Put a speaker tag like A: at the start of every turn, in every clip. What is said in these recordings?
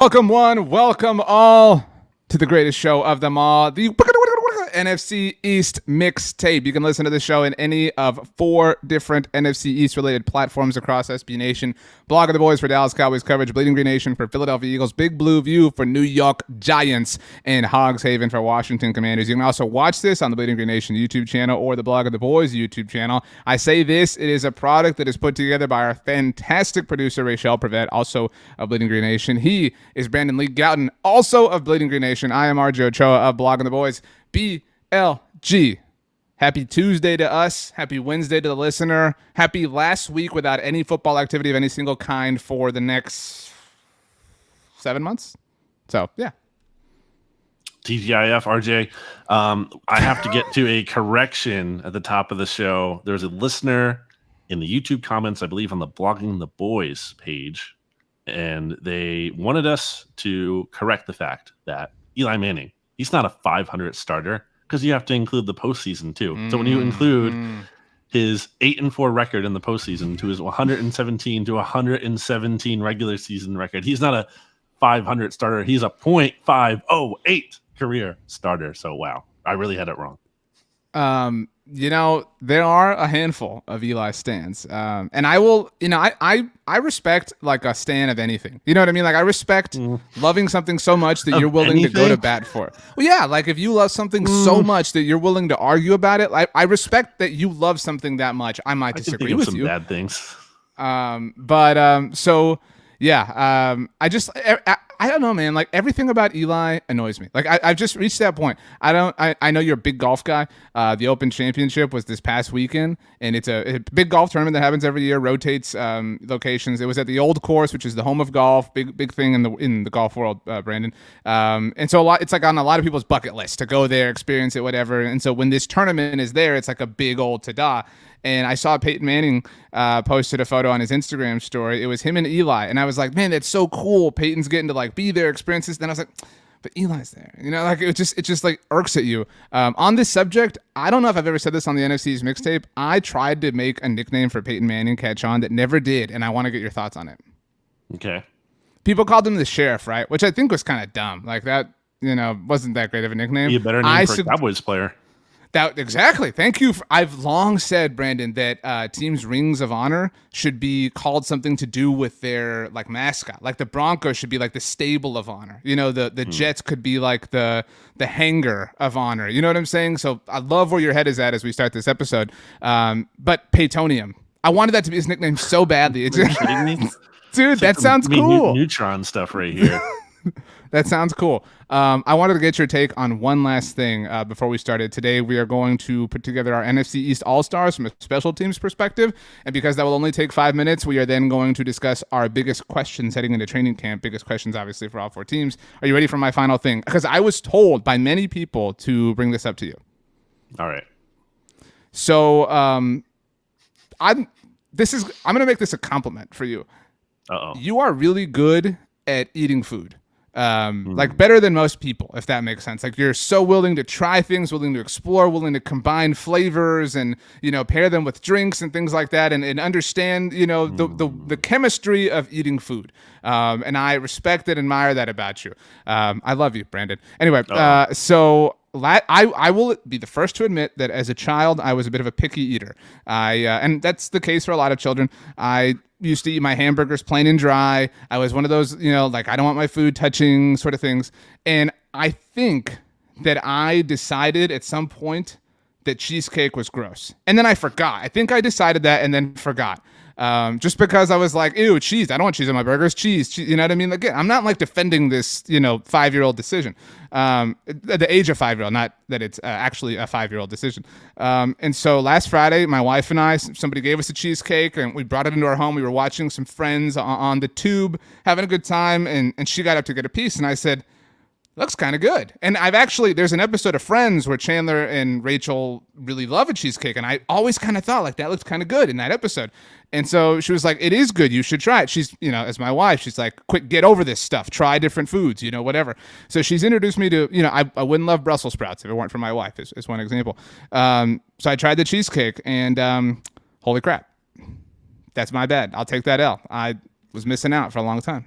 A: Welcome one, welcome all to the greatest show of them all, the NFC East Mixtape. You can listen to the show in any of 4 different NFC East related platforms across SB Nation. Blog of the Boys for Dallas Cowboys coverage, Bleeding Green Nation for Philadelphia Eagles, Big Blue View for New York Giants, and Hogs Haven for Washington Commanders. You can also watch this on the Bleeding Green Nation YouTube channel or the Blog of the Boys YouTube channel. I say this, it is a product that is put together by our fantastic producer, Rachel Prevet, also of Bleeding Green Nation. He is Brandon Lee Gowton, also of Bleeding Green Nation. I am RJ Ochoa of Blog of the Boys. BLG. Happy Tuesday to us. Happy Wednesday to the listener. Happy last week without any football activity of any single kind for the next 7 months. So, yeah.
B: TGIF, RJ. I have to get to a correction at the top of the show. There's a listener in the YouTube comments, I believe, on the Blogging the Boys page, and they wanted us to correct the fact that Eli Manning, he's not a 500 starter because you have to include the postseason too. So when you include his 8-4 record in the postseason to his 117 to 117 regular season record, he's not a 500 starter. He's a .508 career starter. So wow, I really had it wrong.
A: There are a handful of Eli stans. And I will, I respect like a stan of anything. You know what I mean? Like I respect loving something so much that you're willing to go to bat for it. Well, yeah, like if you love something so much that you're willing to argue about it, I respect that you love something that much. I might disagree with you.
B: Bad things. I don't know, man. Like everything about Eli annoys me. Like I've just reached that point. I know you're a big golf guy. The Open Championship was this past weekend, and it's a big golf tournament that happens every year, rotates locations. It was at the Old Course, which is the home of golf, big thing in the golf world, Brandon. And so it's like on a lot of people's bucket list to go there, experience it, whatever. And so when this tournament is there, it's like a big old ta-da. And I saw Peyton Manning posted a photo on his Instagram story. It was him and Eli. And I was like, man, that's so cool. Peyton's getting to like be there, experiences. Then I was like, but Eli's there. Like it just like irks at you. On this subject, I don't know if I've ever said this on the NFC East Mixtape. I tried to make a nickname for Peyton Manning catch on that never did. And I want to get your thoughts on it. Okay.
A: People called him the Sheriff, right? Which I think was kind of dumb. Like that, wasn't that great of a nickname.
B: Be a better name for a Cowboys player.
A: Exactly. Thank you. I've long said, Brandon, that teams' rings of honor should be called something to do with their like mascot. Like the Broncos should be like the stable of honor. The Jets could be like the hangar of honor. You know what I'm saying? So I love where your head is at as we start this episode. But Peytonium, I wanted that to be his nickname so badly. Dude, that sounds cool.
B: Neutron stuff right here.
A: That sounds cool. I wanted to get your take on one last thing before we started. Today, we are going to put together our NFC East All-Stars from a special teams perspective. And because that will only take 5 minutes, we are then going to discuss our biggest questions heading into training camp. Biggest questions, obviously, for all 4 teams. Are you ready for my final thing? Because I was told by many people to bring this up to you.
B: All right.
A: So I'm going to make this a compliment for you.
B: Uh-oh.
A: You are really good at eating food. Like better than most people, if that makes sense. Like you're so willing to try things, willing to explore, willing to combine flavors and, pair them with drinks and things like that and understand, the chemistry of eating food. And I respect and admire that about you. I love you, Brandon. Anyway, so I will be the first to admit that as a child, I was a bit of a picky eater. And that's the case for a lot of children. I used to eat my hamburgers plain and dry. I was one of those, like I don't want my food touching sort of things. And I think that I decided at some point that cheesecake was gross. And then I forgot. I think I decided that and then forgot. Just because I was like, ew, cheese. I don't want cheese on my burgers. Cheese. You know what I mean? Again, I'm not like defending this, 5-year-old decision. The age of 5-year-old, not that it's actually a 5-year-old decision. And so last Friday, my wife and I, somebody gave us a cheesecake and we brought it into our home. We were watching some friends on the tube, having a good time. And she got up to get a piece and I said, looks kind of good. And there's an episode of Friends where Chandler and Rachel really love a cheesecake. And I always kind of thought like that looks kind of good in that episode. And so she was like, it is good. You should try it. She's, as my wife, she's like, quick, get over this stuff. Try different foods, whatever. So she's introduced me to, I wouldn't love Brussels sprouts if it weren't for my wife is one example. So I tried the cheesecake and holy crap. That's my bad. I'll take that L. I was missing out for a long time.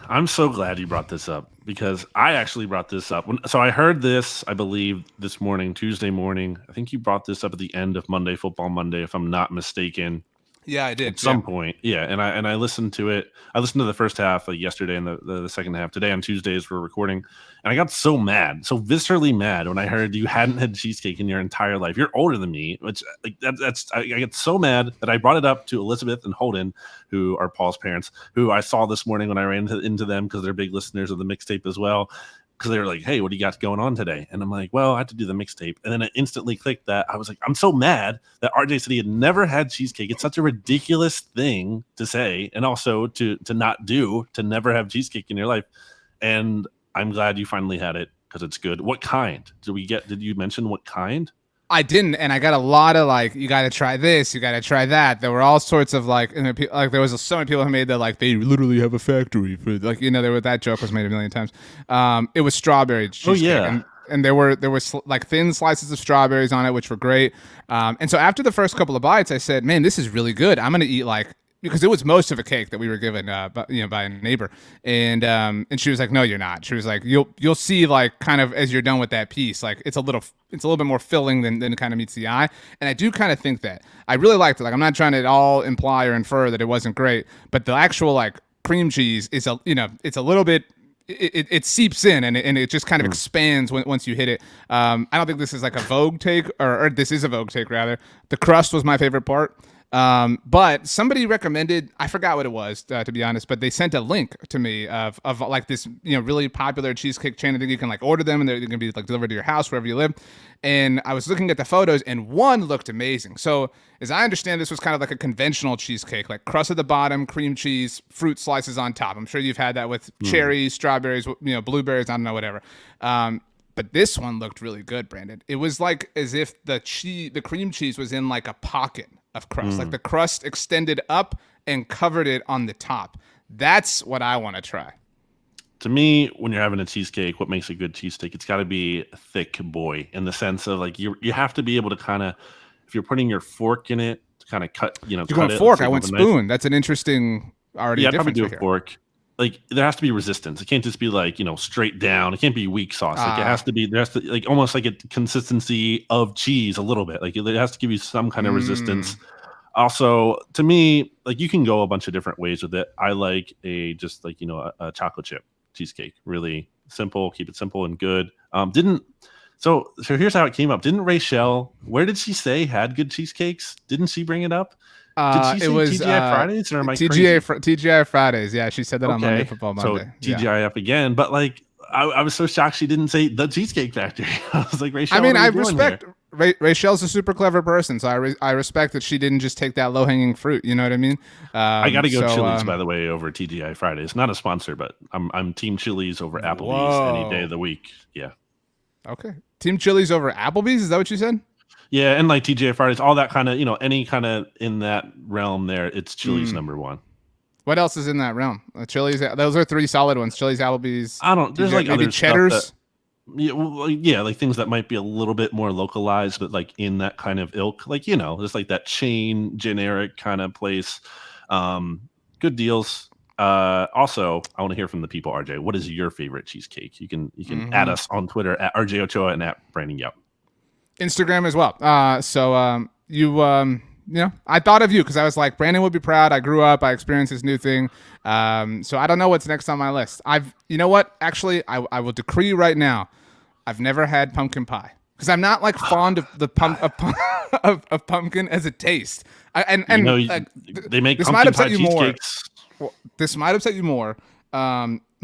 C: I'm so glad you brought this up because I actually brought this up. So I heard this, I believe, this morning, Tuesday morning. I think you brought this up at the end of Monday Football Monday, if I'm not mistaken.
B: Yeah, I did.
C: At some point, yeah, and I listened to it. I listened to the first half like yesterday, and the second half today on Tuesdays we're recording, and I got so mad, so viscerally mad when I heard you hadn't had cheesecake in your entire life. You're older than me, which like I get so mad that I brought it up to Elizabeth and Holden, who are Paul's parents, who I saw this morning when I ran into them because they're big listeners of the mixtape as well. Because they were like, hey, what do you got going on today? And I'm like, well, I had to do the mixtape. And then it instantly clicked that I was like, I'm so mad that RJ said he had never had cheesecake. It's such a ridiculous thing to say and also to not do, to never have cheesecake in your life. And I'm glad you finally had it because it's good. What kind? Did you mention what kind?
B: I didn't, and I got a lot of like, you got to try this, you got to try that. There were all sorts of like, and there was so many people who made that like they literally have a factory for like, there were, that joke was made a million times. It was strawberry cheesecake.
C: Oh yeah.
B: And there were like thin slices of strawberries on it, which were great. And so after the first couple of bites, I said, man, this is really good. I'm gonna eat like, because it was most of a cake that we were given, by a neighbor, and she was like, "No, you're not." She was like, "You'll see, like, kind of as you're done with that piece, like it's a little bit more filling than kind of meets the eye." And I do kind of think that I really liked it. Like, I'm not trying to at all imply or infer that it wasn't great, but the actual like cream cheese is it's a little bit. It seeps in and it just kind of expands once you hit it. I don't think this is like a Vogue take, or this is a Vogue take rather. The crust was my favorite part. But somebody recommended, I forgot what it was, to be honest, but they sent a link to me of like this, really popular cheesecake chain. I think you can like order them and they're going to be like delivered to your house wherever you live. And I was looking at the photos and one looked amazing. So as I understand, this was kind of like a conventional cheesecake, like crust at the bottom, cream cheese, fruit slices on top. I'm sure you've had that with cherries, strawberries, blueberries, I don't know, whatever. But this one looked really good, Brandon. It was like as if the cream cheese was in like a pocket of crust. Like the crust extended up and covered it on the top. That's what I want to try.
C: To me, when you're having a cheesecake, what makes a good cheesesteak? It's got to be a thick boy in the sense of like you have to be able to kind of, if you're putting your fork in it, to kind of cut,
B: You're going fork. I went spoon. That's an interesting already.
C: Yeah, I'd probably do a fork. Like there has to be resistance. It can't just be like, straight down. It can't be weak sauce. Like there has to like almost like a consistency of cheese a little bit. Like it has to give you some kind of resistance. Also, to me, like you can go a bunch of different ways with it. I like a chocolate chip cheesecake. Really simple, keep it simple and good. So here's how it came up. Didn't Rachel, where did she say had good cheesecakes? Didn't she bring it up? Did she say TGI Fridays or am I crazy?
B: TGI Fridays. Yeah, she said that on Monday Football Monday.
C: So TGI up again, but like I was so shocked she didn't say the Cheesecake Factory. I was like, Rachel.
B: I mean, I respect Rachel's a super clever person, so I respect that she didn't just take that low hanging fruit. You know what I mean?
C: I got to go Chili's by the way over TGI Fridays. Not a sponsor, but I'm Team Chili's over Applebee's any day of the week. Yeah.
B: Okay. Team Chili's over Applebee's. Is that what you said?
C: Yeah, and like TGI Fridays, all that kind of, any kind of in that realm there, it's Chili's number one.
B: What else is in that realm? Chili's, those are three solid ones. Chili's, Applebee's.
C: There's like
B: maybe
C: other
B: Cheddar's.
C: Like things that might be a little bit more localized, but like in that kind of ilk, like, just like that chain generic kind of place. Good deals. Also, I want to hear from the people, RJ. What is your favorite cheesecake? You can add us on Twitter at RJ Ochoa and at Brandon Yelp.
B: Instagram as well. I thought of you because I was like, Brandon would be proud. I grew up. I experienced this new thing. So I don't know what's next on my list. You know what? Actually, I will decree right now, I've never had pumpkin pie because I'm not like fond of the of pumpkin as a taste.
C: They make pumpkin pie cheesecakes.
B: This might upset you more.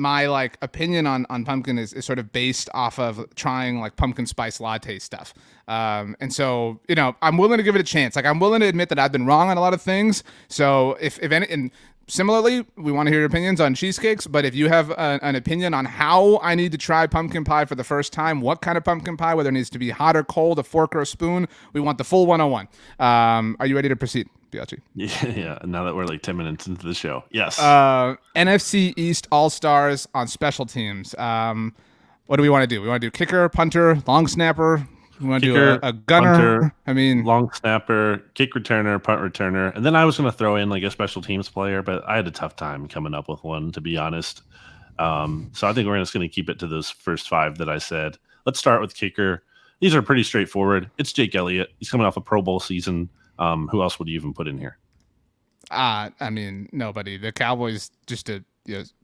B: My like opinion on pumpkin is sort of based off of trying like pumpkin spice latte stuff. And so, I'm willing to give it a chance. Like I'm willing to admit that I've been wrong on a lot of things. So if any, and similarly, we want to hear your opinions on cheesecakes, but if you have an opinion on how I need to try pumpkin pie for the first time, what kind of pumpkin pie, whether it needs to be hot or cold, a fork or a spoon, we want the full 101. Are you ready to proceed? BLG.
C: Yeah. Now that we're like 10 minutes into the show. Yes.
B: NFC East All-Stars on special teams. What do we want to do? We want to do kicker, punter, long snapper. We want to do a gunner.
C: Punter, long snapper, kick returner, punt returner. And then I was going to throw in like a special teams player, but I had a tough time coming up with one, to be honest. So I think we're just going to keep it to those first 5 that I said. Let's start with kicker. These are pretty straightforward. It's Jake Elliott. He's coming off a Pro Bowl season. Who else would you even put in here?
B: I mean, nobody. The Cowboys, just to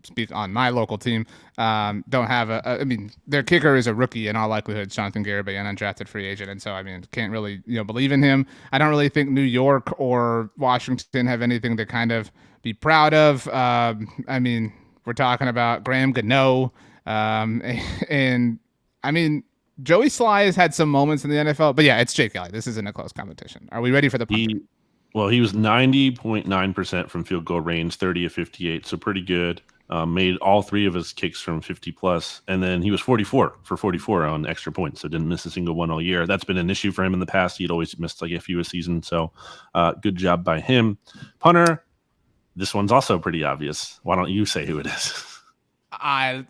B: speak on my local team, don't have I mean, their kicker is a rookie in all likelihood, Jonathan Garibay, an undrafted free agent, and so I mean, can't really believe in him. I don't really think New York or Washington have anything to kind of be proud of. I mean, we're talking about Graham Gano, and I mean, Joey Sly has had some moments in the NFL, but yeah, it's Jake Elliott. This isn't a close competition. Are we ready for the punter?
C: He was 90.9% from field goal range, 30 of 58, so pretty good. Made all 3 of his kicks from 50 plus, and then he was 44 for 44 on extra points, so didn't miss a single one all year. That's been an issue for him in the past. He'd always missed like a few a season, so good job by him. Punter, this one's also pretty obvious. Why don't you say who it is?
B: I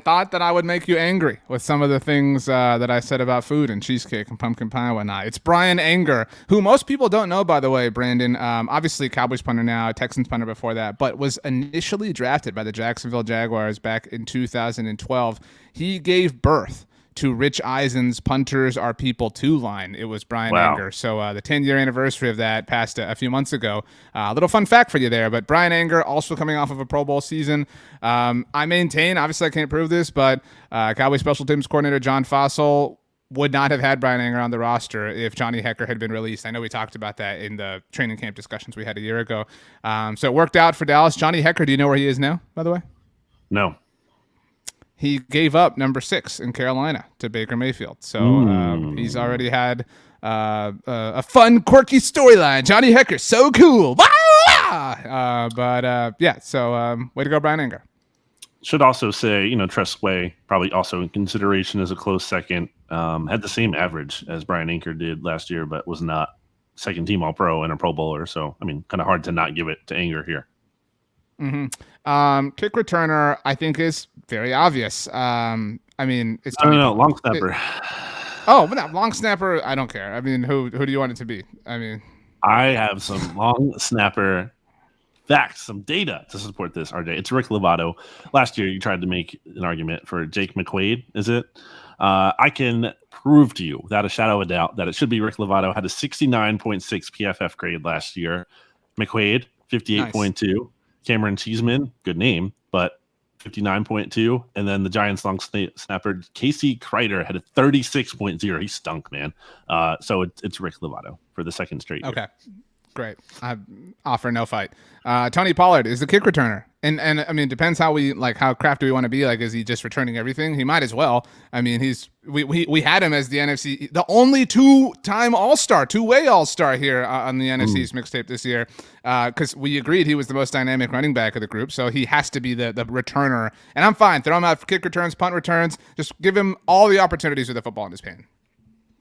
B: thought that I would make you angry with some of the things that I said about food and cheesecake and pumpkin pie and whatnot. It's Brian Anger, who most people don't know, by the way, Brandon. Obviously, Cowboys punter now, Texans punter before that, but was initially drafted by the Jacksonville Jaguars back in 2012. He gave birth to Rich Eisen's Punters Are People 2 line. It was Brian Anger. So the 10-year anniversary of that passed a few months ago. A little fun fact for you there, but Brian Anger also coming off of a Pro Bowl season. I maintain, obviously I can't prove this, but Cowboys special teams coordinator John Fossil would not have had Brian Anger on the roster if Johnny Hekker had been released. I know we talked about that in the training camp discussions we had a year ago. So it worked out for Dallas. Johnny Hekker, do you know where he is now, by the way?
C: No.
B: He gave up number 6 in Carolina to Baker Mayfield. So he's already had a fun, quirky storyline. Johnny Hekker, so cool. So way to go, Brian Anger.
C: Should also say, Tress Way, probably also in consideration as a close second. Had the same average as Brian Anger did last year, but was not second team All-Pro and a Pro Bowler. So, I mean, kind of hard to not give it to Anger here.
B: Mm-hmm. Kick returner, I think, is very obvious. I mean, it's
C: no, long snapper.
B: Long snapper. I don't care. I mean, who do you want it to be? I mean,
C: I have some long snapper facts, some data to support this. RJ, it's Rick Lovato. Last year, you tried to make an argument for Jake McQuaid. Is it? I can prove to you, without a shadow of a doubt, that it should be Rick Lovato. Had a 69.6 PFF grade last year. McQuaid 58.2. Nice. Cameron Cheeseman, good name, but 59.2. And then the Giants long snapper, Casey Kreider, had a 36.0. He stunk, man. So it's Rick Lovato for the second straight year.
B: Okay, great. I offer no fight. Tony Pollard is the kick returner. And I mean, it depends how crafty we want to be. Like, is he just returning everything? He might as well. I mean, we had him as the NFC, the only 2-time All-Star, 2-way All-Star here on the NFC East Mixtape this year, because we agreed he was the most dynamic running back of the group. So he has to be the returner. And I'm fine. Throw him out for kick returns, punt returns. Just give him all the opportunities with the football in his hand.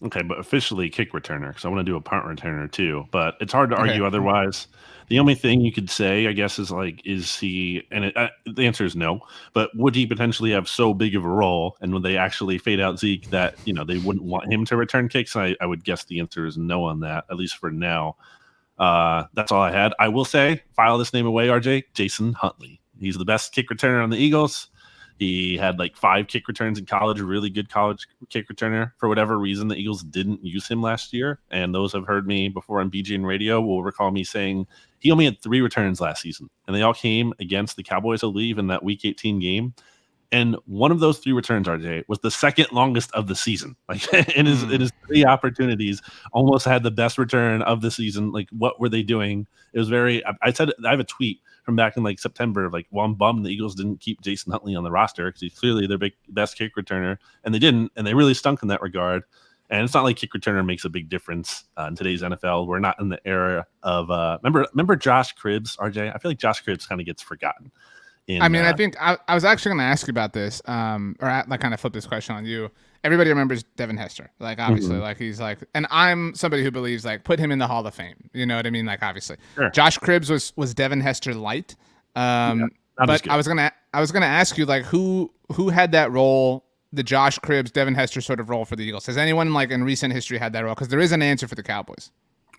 C: Okay, but officially kick returner, because I want to do a punt returner too. But it's hard to argue otherwise. The only thing you could say, I guess, is he? And the answer is no. But would he potentially have so big of a role, and would they actually fade out Zeke that they wouldn't want him to return kicks? I would guess the answer is no on that, at least for now. That's all I had. I will say, file this name away, RJ. Jason Huntley. He's the best kick returner on the Eagles. He had 5 kick returns in college, a really good college kick returner. For whatever reason, the Eagles didn't use him last year. And those have heard me before on BGN Radio will recall me saying he only had 3 returns last season. And they all came against the Cowboys, I believe, in that Week 18 game. And one of those 3 returns, RJ, was the second longest of the season. In his 3 opportunities, almost had the best return of the season. What were they doing? It was very. I said I have a tweet from back in September of well, I'm bummed the Eagles didn't keep Jason Huntley on the roster because he's clearly their best kick returner, and they didn't, and they really stunk in that regard. And it's not like kick returner makes a big difference in today's NFL. We're not in the era of remember Josh Cribbs, RJ. I feel like Josh Cribbs kind of gets forgotten.
B: I think I was actually going to ask you about this, or kind of flip this question on you. Everybody remembers Devin Hester, obviously, he's and I'm somebody who believes put him in the Hall of Fame. You know what I mean? Obviously, sure. Josh Cribbs was Devin Hester light. But I was gonna ask you who had that role, the Josh Cribbs, Devin Hester sort of role for the Eagles. Has anyone in recent history had that role? Because there is an answer for the Cowboys.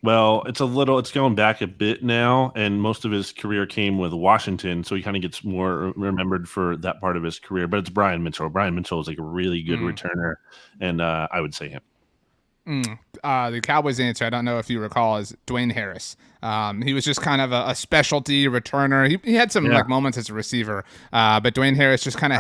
C: Well, it's going back a bit now, and most of his career came with Washington, so he kind of gets more remembered for that part of his career. But it's Brian Mitchell. Brian Mitchell is like a really good returner, and I would say him.
B: The Cowboys answer, I don't know if you recall, is Dwayne Harris. He was just kind of a specialty returner. He had some like moments as a receiver, but Dwayne Harris just kind of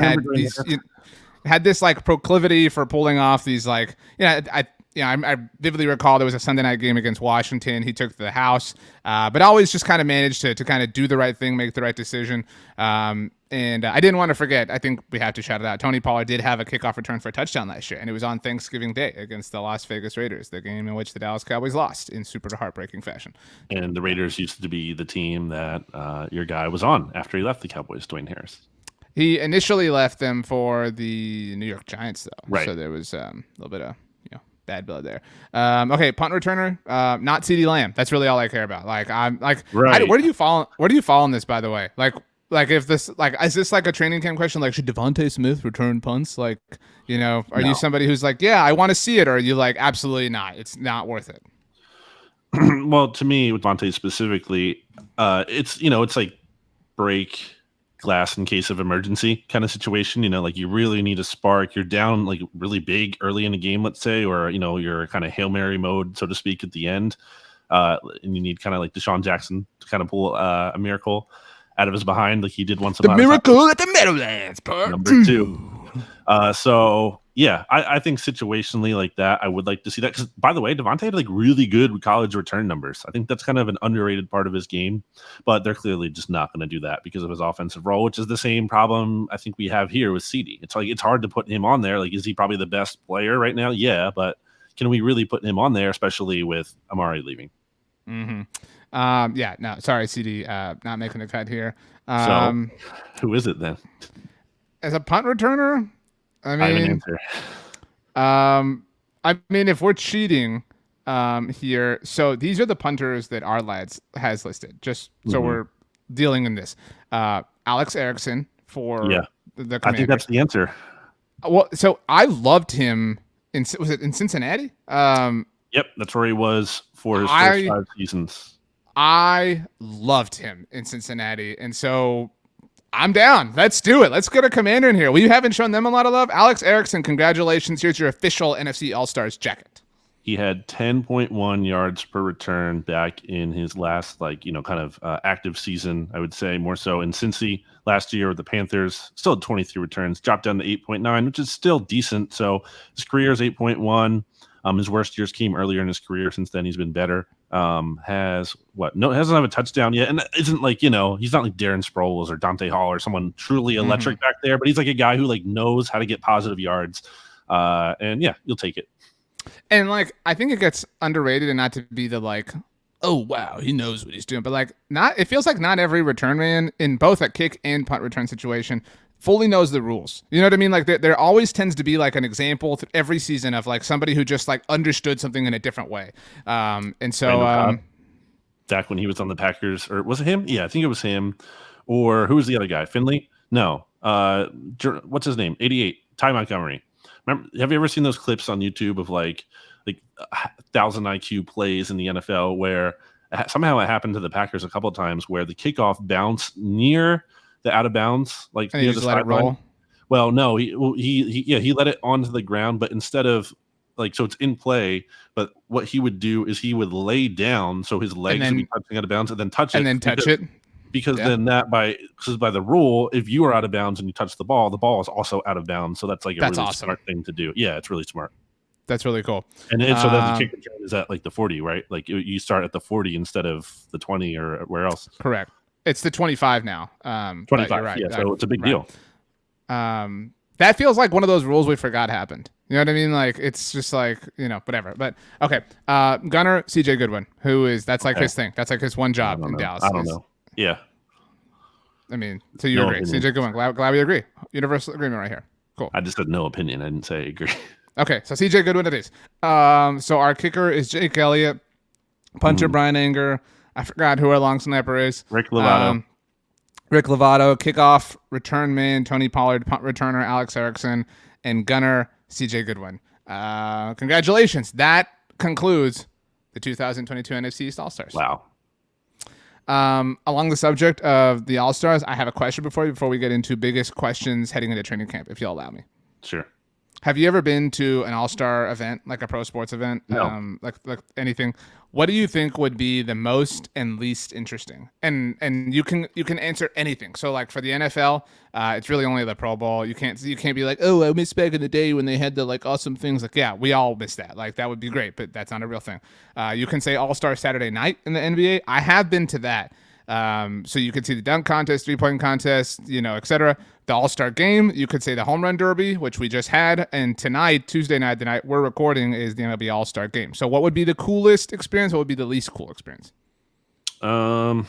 B: had this like proclivity for pulling off these like, I vividly recall there was a Sunday night game against Washington. He took to the house, but always just kind of managed to kind of do the right thing, make the right decision. And I didn't want to forget, I think we have to shout it out. Tony Pollard did have a kickoff return for a touchdown last year, and it was on Thanksgiving Day against the Las Vegas Raiders, the game in which the Dallas Cowboys lost in super heartbreaking fashion.
C: And the Raiders used to be the team that your guy was on after he left the Cowboys, Dwayne Harris.
B: He initially left them for the New York Giants, though.
C: Right.
B: So there was a little bit of bad blood there. Okay, punt returner, not CeeDee Lamb. That's really all I care about. Like I'm like,
C: right.
B: Where do you fall? Where do you fall on this? By the way, like if this is this like a training camp question? Like, should Devontae Smith return punts? Like, are you somebody who's like, yeah, I want to see it, or are you like, absolutely not? It's not worth it.
C: Well, to me, with Devontae specifically, it's like break glass in case of emergency kind of situation. Like you really need a spark. You're down like really big early in the game, let's say, or you're kind of Hail Mary mode, so to speak, at the end, and you need kind of like Deshaun Jackson to kind of pull a miracle out of his behind, like he did once.
B: The miracle at the Meadowlands, part
C: number 2. So yeah, I think situationally like that, I would like to see that. Because by the way, Devontae had like really good college return numbers. I think that's kind of an underrated part of his game, but they're clearly just not going to do that because of his offensive role, which is the same problem I think we have here with CeeDee. It's like it's hard to put him on there. Like, is he probably the best player right now? Yeah, but can we really put him on there, especially with Amari leaving?
B: Mm-hmm. No, sorry, CeeDee, not making a cut here.
C: So who is it then?
B: As a punt returner, I
C: have an answer.
B: I mean, if we're cheating here, so these are the punters that our lads has listed, just so we're dealing in this. Alex Erickson for the Commanders.
C: I think that's the answer.
B: Well, so I loved him was it in Cincinnati?
C: Yep, that's where he was for his first 5 seasons.
B: I loved him in Cincinnati, and so I'm down. Let's do it. Let's get a commander in here. We haven't shown them a lot of love. Alex Erickson, congratulations. Here's your official NFC All-Stars jacket.
C: He had 10.1 yards per return back in his last, active season, I would say, more so in Cincy last year with the Panthers. Still had 23 returns, dropped down to 8.9, which is still decent. So his career is 8.1. His worst years came earlier in his career. Since then, he's been better. Hasn't have a touchdown yet, and isn't like he's not like Darren Sproles or Dante Hall or someone truly electric back there. But he's like a guy who like knows how to get positive yards, and yeah, you'll take it.
B: And like I think it gets underrated, and not to be the like, oh wow, he knows what he's doing, but like it feels like not every return man in both a kick and punt return situation fully knows the rules. You know what I mean? Like there always tends to be like an example every season of like somebody who just like understood something in a different way. And so
C: back when he was on the Packers, or was it him? Yeah, I think it was him. Or who was the other guy? Finley? No. What's his name? 88. Ty Montgomery. Remember, have you ever seen those clips on YouTube of like 1,000 IQ plays in the NFL where somehow it happened to the Packers a couple of times where the kickoff bounced near the out of bounds, like
B: and he just let it roll.
C: Well, no, he let it onto the ground, but instead of so it's in play. But what he would do is he would lay down so his legs would be touching out of bounds, and then touch it, because then by the rule, if you are out of bounds and you touch the ball is also out of bounds. So that's like a really smart thing to do. Yeah, it's really smart.
B: That's really cool.
C: And so then the kick return is at like the 40, right? Like you start at the 40 instead of the 20 or where else.
B: Correct. It's the 25 now.
C: 25, right. Yeah, so it's a big deal.
B: That feels like one of those rules we forgot happened. You know what I mean? Like, it's just like, whatever. But, okay. Gunner, CJ Goodwin, that's like his thing. That's like his one job in Dallas.
C: I don't know. Yeah.
B: I mean, so you agree. Opinion. CJ Goodwin, glad we agree. Universal agreement right here. Cool.
C: I just said no opinion. I didn't say I agree.
B: Okay, so CJ Goodwin it is. So our kicker is Jake Elliott. Punter, Brian Anger. I forgot who our long snapper is.
C: Rick Lovato.
B: Kickoff return man, Tony Pollard. Punt returner, Alex Erickson. And gunner, CJ Goodwin. Congratulations. That concludes the 2022 NFC East All-Stars.
C: Wow.
B: Along the subject of the All-Stars, I have a question before we get into biggest questions heading into training camp, if you'll allow me.
C: Sure.
B: Have you ever been to an all-star event, like a pro sports event?
C: No.
B: Like anything? What do you think would be the most and least interesting? And you can answer anything. So like for the NFL, it's really only the Pro Bowl. You can't be like, oh, I missed back in the day when they had the like awesome things. Like, yeah, we all miss that. Like that would be great, but that's not a real thing. You can say All-Star Saturday Night in the NBA. I have been to that. So you could see the dunk contest, 3-point contest, etc. The All-Star game, you could say the home run derby, which we just had. And tonight, Tuesday night, the night we're recording, is the MLB All-Star game. So what would be the coolest experience? What would be the least cool experience?
C: I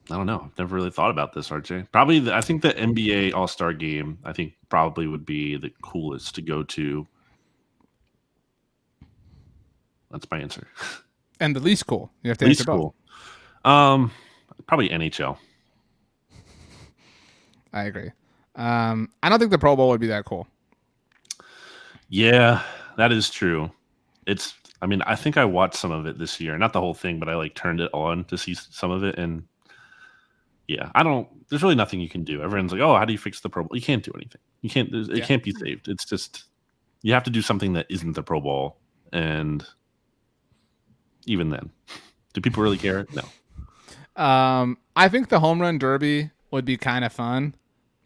C: don't know. I've never really thought about this, RJ. Probably, I think the NBA All-Star game, I think probably would be the coolest to go to. That's my answer.
B: And the least cool? You have to
C: least
B: answer both.
C: Cool. Probably NHL.
B: I agree. I don't think the Pro Bowl would be that cool.
C: Yeah, that is true. I think I watched some of it this year. Not the whole thing, but I like turned it on to see some of it. And yeah, there's really nothing you can do. Everyone's like, oh, how do you fix the Pro Bowl? You can't do anything. It can't be saved. It's just, you have to do something that isn't the Pro Bowl. And even then, do people really care? No.
B: I think the home run derby would be kind of fun,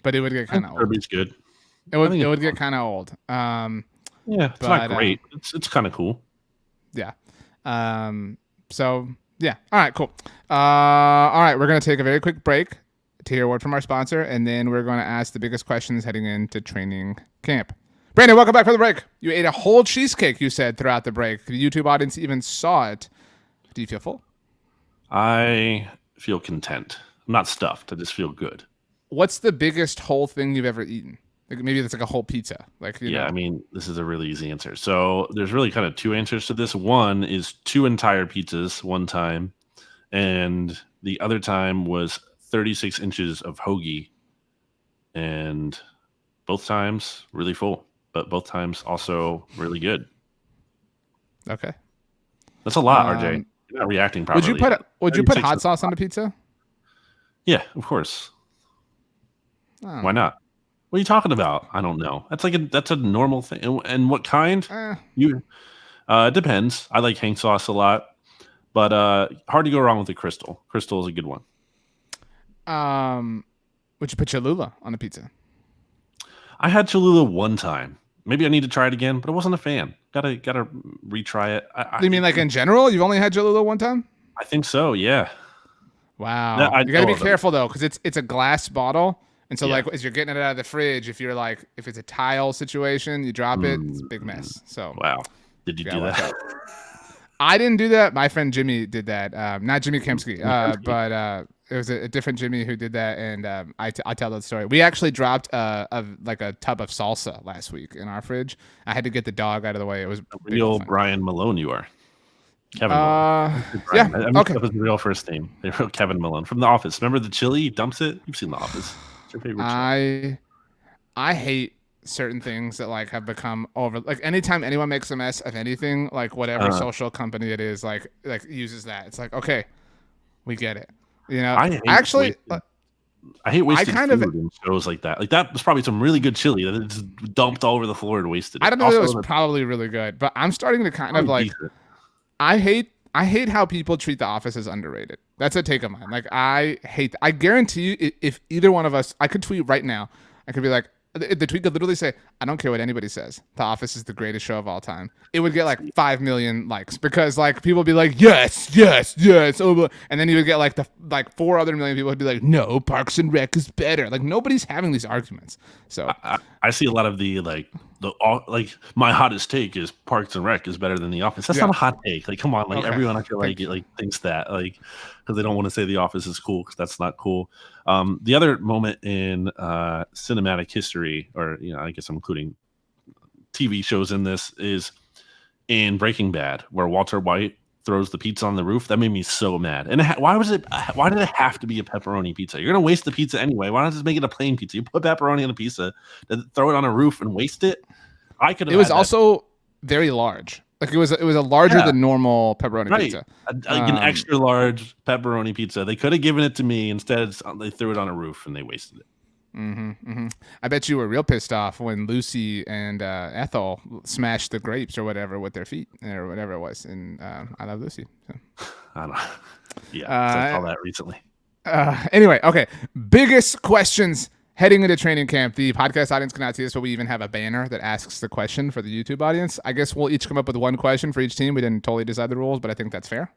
B: but it would get kind of old.
C: Derby's good.
B: It would get kind of old.
C: Yeah, it's not great. It's kind of cool.
B: Yeah. So yeah. All right. Cool. All right. We're gonna take a very quick break to hear a word from our sponsor, and then we're going to ask the biggest questions heading into training camp. Brandon, welcome back from the break. You ate a whole cheesecake, you said, throughout the break. The YouTube audience even saw it. Do you feel full?
C: I feel content. I'm not stuffed. I just feel good.
B: What's the biggest whole thing you've ever eaten? Like maybe it's like a whole pizza. Like you know.
C: I mean, this is a really easy answer. So there's really kind of two answers to this. One is 2 entire pizzas one time, and the other time was 36 inches of hoagie, and both times really full, but both times also really good.
B: Okay,
C: that's a lot, RJ. You're not reacting properly.
B: Would you put hot sauce on the pizza?
C: Yeah, of course. Oh. Why not? What are you talking about? I don't know. That's a normal thing. And what kind? It depends. I like hang sauce a lot, but hard to go wrong with the Crystal. Crystal is a good one.
B: Would you put Cholula on a pizza?
C: I had Cholula one time. Maybe I need to try it again, but I wasn't a fan. Gotta retry it.
B: You mean like in general? You've only had Cholula one time?
C: I think so. Yeah.
B: Wow. You gotta be careful though, because it's a glass bottle. And so, like, as you're getting it out of the fridge, if it's a tile situation, you drop it, it's a big mess. So,
C: wow, did you do that?
B: I didn't do that. My friend Jimmy did that. Not Jimmy Kempsky, but it was a different Jimmy who did that. And I tell that story. We actually dropped a tub of salsa last week in our fridge. I had to get the dog out of the way. It was
C: real Brian Malone. You are Kevin
B: Malone. Yeah.
C: I messed up his real first name. They wrote Kevin Malone from The Office. Remember the chili? He dumps it. You've seen The Office.
B: I hate certain things that like have become over. Like anytime anyone makes a mess of anything, like whatever social company it is, like uses that. It's like, okay, we get it. I
C: hate wasted food in shows like that. Like that was probably some really good chili that it's dumped all over the floor and wasted.
B: I don't know. It was probably really good, but I'm starting to kind of like. Decent. I hate how people treat The Office as underrated. That's a take of mine. Like, I guarantee you, if either one of us, I could tweet right now. I could be like, the tweet could literally say, I don't care what anybody says. The Office is the greatest show of all time. It would get like 5 million likes because like people would be like, yes. Oh, and then you would get like 4 other million people would be like, no, Parks and Rec is better. Like nobody's having these arguments. So
C: I see a lot of the my hottest take is Parks and Rec is better than The Office. That's not a hot take. Like, come on, like everyone I feel like thinks that because they don't want to say The Office is cool because that's not cool. The other moment in cinematic history, or I guess I'm including TV shows in this, is in Breaking Bad, where Walter White throws the pizza on the roof. That made me so mad. And why did it have to be a pepperoni pizza? You're gonna waste the pizza anyway. Why not just make it a plain pizza? You put pepperoni on a pizza, then throw it on a roof and waste it.
B: It was also very large.
A: Like it was a larger than normal pepperoni pizza.
C: Like an extra large pepperoni pizza. They could have given it to me. Instead, they threw it on a roof and they wasted it.
A: I bet you were real pissed off when Lucy and Ethel smashed the grapes or whatever with their feet or whatever it was. And I Love Lucy. So.
C: I don't know. Yeah, I saw that recently.
A: Anyway, okay. Biggest questions heading into training camp. The podcast audience cannot see this, but we even have a banner that asks the question for the YouTube audience. I guess we'll each come up with one question for each team. We didn't totally decide the rules, but I think that's fair.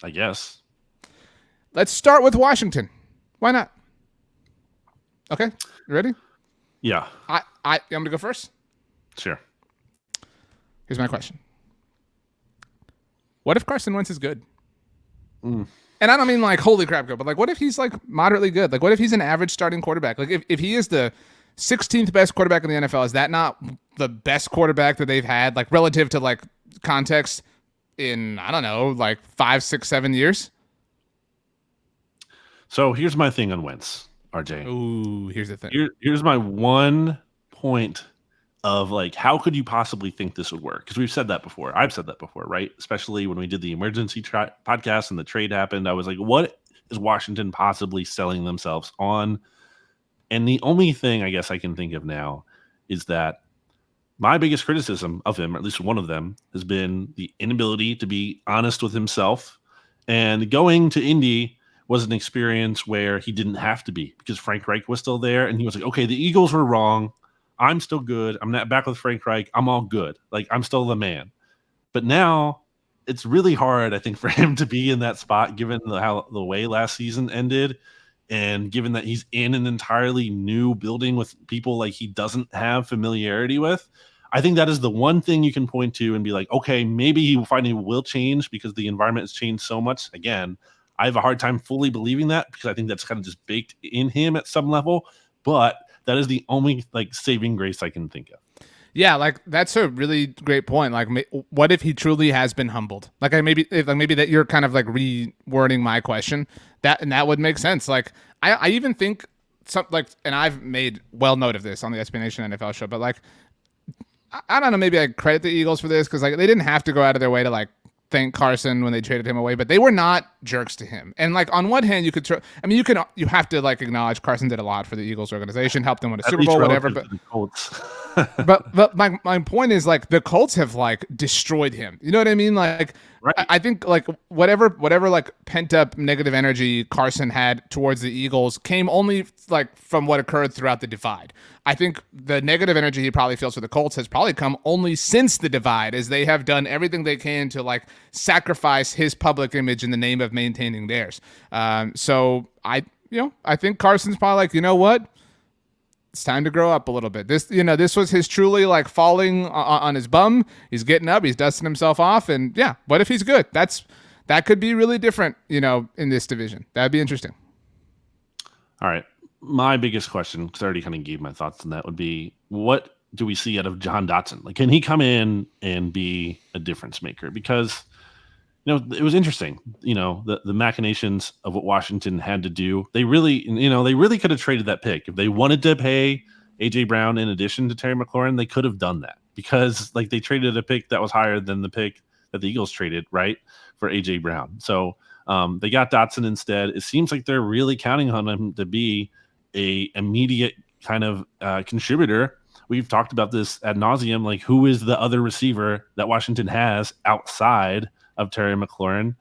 C: I guess.
A: Let's start with Washington. Why not? Okay, you ready?
C: Yeah.
A: I'm going to go first?
C: Sure.
A: Here's my question. What if Carson Wentz is good? And I don't mean like holy crap good, but like what if he's like moderately good? Like what if he's an average starting quarterback? Like if he is the 16th best quarterback in the NFL, is that not the best quarterback that they've had, like relative to like context in, I don't know, like 5, 6, 7 years?
C: So here's my thing on Wentz, RJ.
A: Ooh, here's the thing.
C: Here's my one point of like, how could you possibly think this would work? Because we've said that before. I've said that before, right? Especially when we did the emergency podcast and the trade happened. I was like, what is Washington possibly selling themselves on? And the only thing I guess I can think of now is that my biggest criticism of him, or at least one of them, has been the inability to be honest with himself. And going to Indy was an experience where he didn't have to be, because Frank Reich was still there. And he was like, okay, the Eagles were wrong. I'm still good. I'm not back with Frank Reich. I'm all good. Like, I'm still the man. But now it's really hard, I think, for him to be in that spot, given how the way last season ended, and given that he's in an entirely new building with people like he doesn't have familiarity with. I think that is the one thing you can point to and be like, okay, maybe he finally will change because the environment has changed so much. Again, I have a hard time fully believing that because I think that's kind of just baked in him at some level. But that is the only like saving grace I can think of.
A: Yeah, like that's a really great point. Like, what if he truly has been humbled? Like, maybe that you're kind of like rewording my question. That would make sense. Like, I even think and I've made well note of this on the SB Nation NFL show, but like, I don't know. Maybe I credit the Eagles for this because like they didn't have to go out of their way to like thank Carson when they traded him away, but they were not jerks to him. And like on one hand, you have to like acknowledge Carson did a lot for the Eagles organization, helped them win a Super Bowl, whatever. But but my point is like the Colts have like destroyed him. You know what I mean? Like right. I think like whatever like pent up negative energy Carson had towards the Eagles came only like from what occurred throughout the divide. I think the negative energy he probably feels for the Colts has probably come only since the divide, as they have done everything they can to like sacrifice his public image in the name of maintaining theirs. So I think Carson's probably like, you know what? It's time to grow up a little bit. This was his truly like falling on his bum. He's getting up. He's dusting himself off. And yeah, what if he's good? That could be really different, in this division. That'd be interesting.
C: All right. My biggest question, because I already kind of gave my thoughts on that, would be what do we see out of John Dotson? Like, can he come in and be a difference maker? Because, it was interesting, the machinations of what Washington had to do. They really could have traded that pick. If they wanted to pay A.J. Brown in addition to Terry McLaurin, they could have done that because like they traded a pick that was higher than the pick that the Eagles traded, right, for A.J. Brown. So they got Dotson instead. It seems like they're really counting on him to be a immediate kind of contributor. We've talked about this ad nauseum, like who is the other receiver that Washington has outside of Terry McLaurin?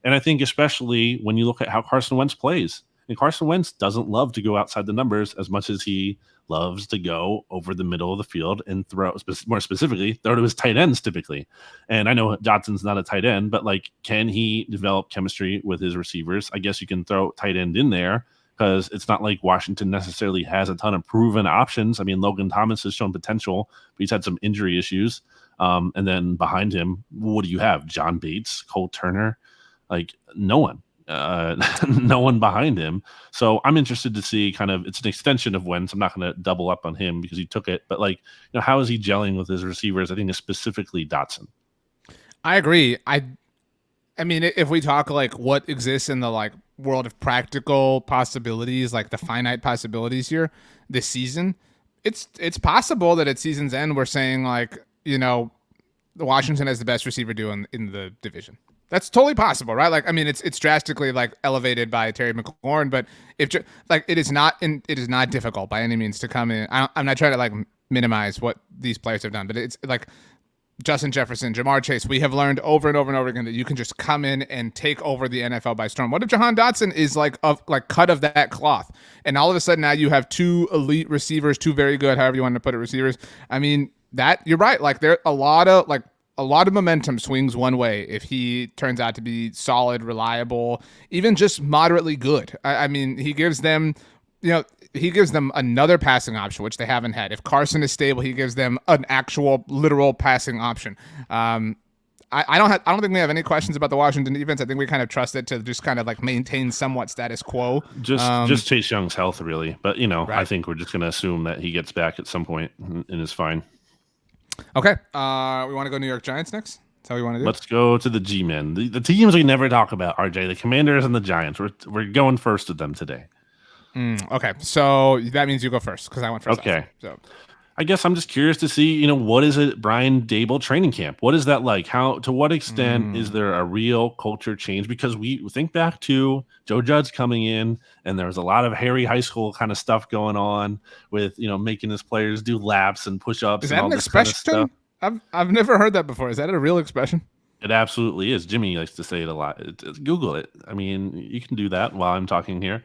C: And I think especially when you look at how Carson Wentz plays, and Carson Wentz doesn't love to go outside the numbers as much as he loves to go over the middle of the field and throw, more specifically, throw to his tight ends typically. And I know Dotson's not a tight end, but like, can he develop chemistry with his receivers? I guess you can throw tight end in there, because it's not like Washington necessarily has a ton of proven options. I mean, Logan Thomas has shown potential, but he's had some injury issues. And then behind him, what do you have? John Bates, Cole Turner, like no one, no one behind him. So I'm interested to see it's an extension of Wentz. I'm not going to double up on him because he took it, but like, how is he gelling with his receivers? I think specifically Dotson.
A: I agree. I mean, if we talk like what exists in the like world of practical possibilities, like the finite possibilities here this season, it's possible that at season's end we're saying like, Washington has the best receiver duo in the division. That's totally possible, right? Like, I mean, it's drastically like elevated by Terry McLaurin, but it is not difficult by any means to come in. I'm not trying to like minimize what these players have done, but it's like Justin Jefferson, Jamar Chase. We have learned over and over and over again that you can just come in and take over the NFL by storm. What if Jahan Dotson is like cut of that cloth, and all of a sudden now you have two elite receivers, two very good, however you want to put it, receivers. I mean, that you're right. Like there a lot of momentum swings one way if he turns out to be solid, reliable, even just moderately good. I mean, he gives them another passing option, which they haven't had. If Carson is stable, he gives them an actual literal passing option. I don't think we have any questions about the Washington defense. I think we kind of trust it to just kind of like maintain somewhat status quo.
C: Just Chase Young's health, really. But right. I think we're just going to assume that he gets back at some point and is fine.
A: Okay. We want to go New York Giants next? That's how we want to do it?
C: Let's go to the G-men. The teams we never talk about, RJ, the Commanders and the Giants. We're going first with them today.
A: Okay. So that means you go first because I went first.
C: Okay. So I guess I'm just curious to see, what is it, Brian Daboll training camp? What is that like? To what extent is there a real culture change? Because we think back to Joe Judge coming in, and there was a lot of hairy high school kind of stuff going on with, making his players do laps and push-ups.
A: Is that
C: and all
A: an
C: this kind
A: expression?
C: of stuff.
A: I've never heard that before. Is that a real expression?
C: It absolutely is. Jimmy likes to say it a lot. Google it. I mean, you can do that while I'm talking here.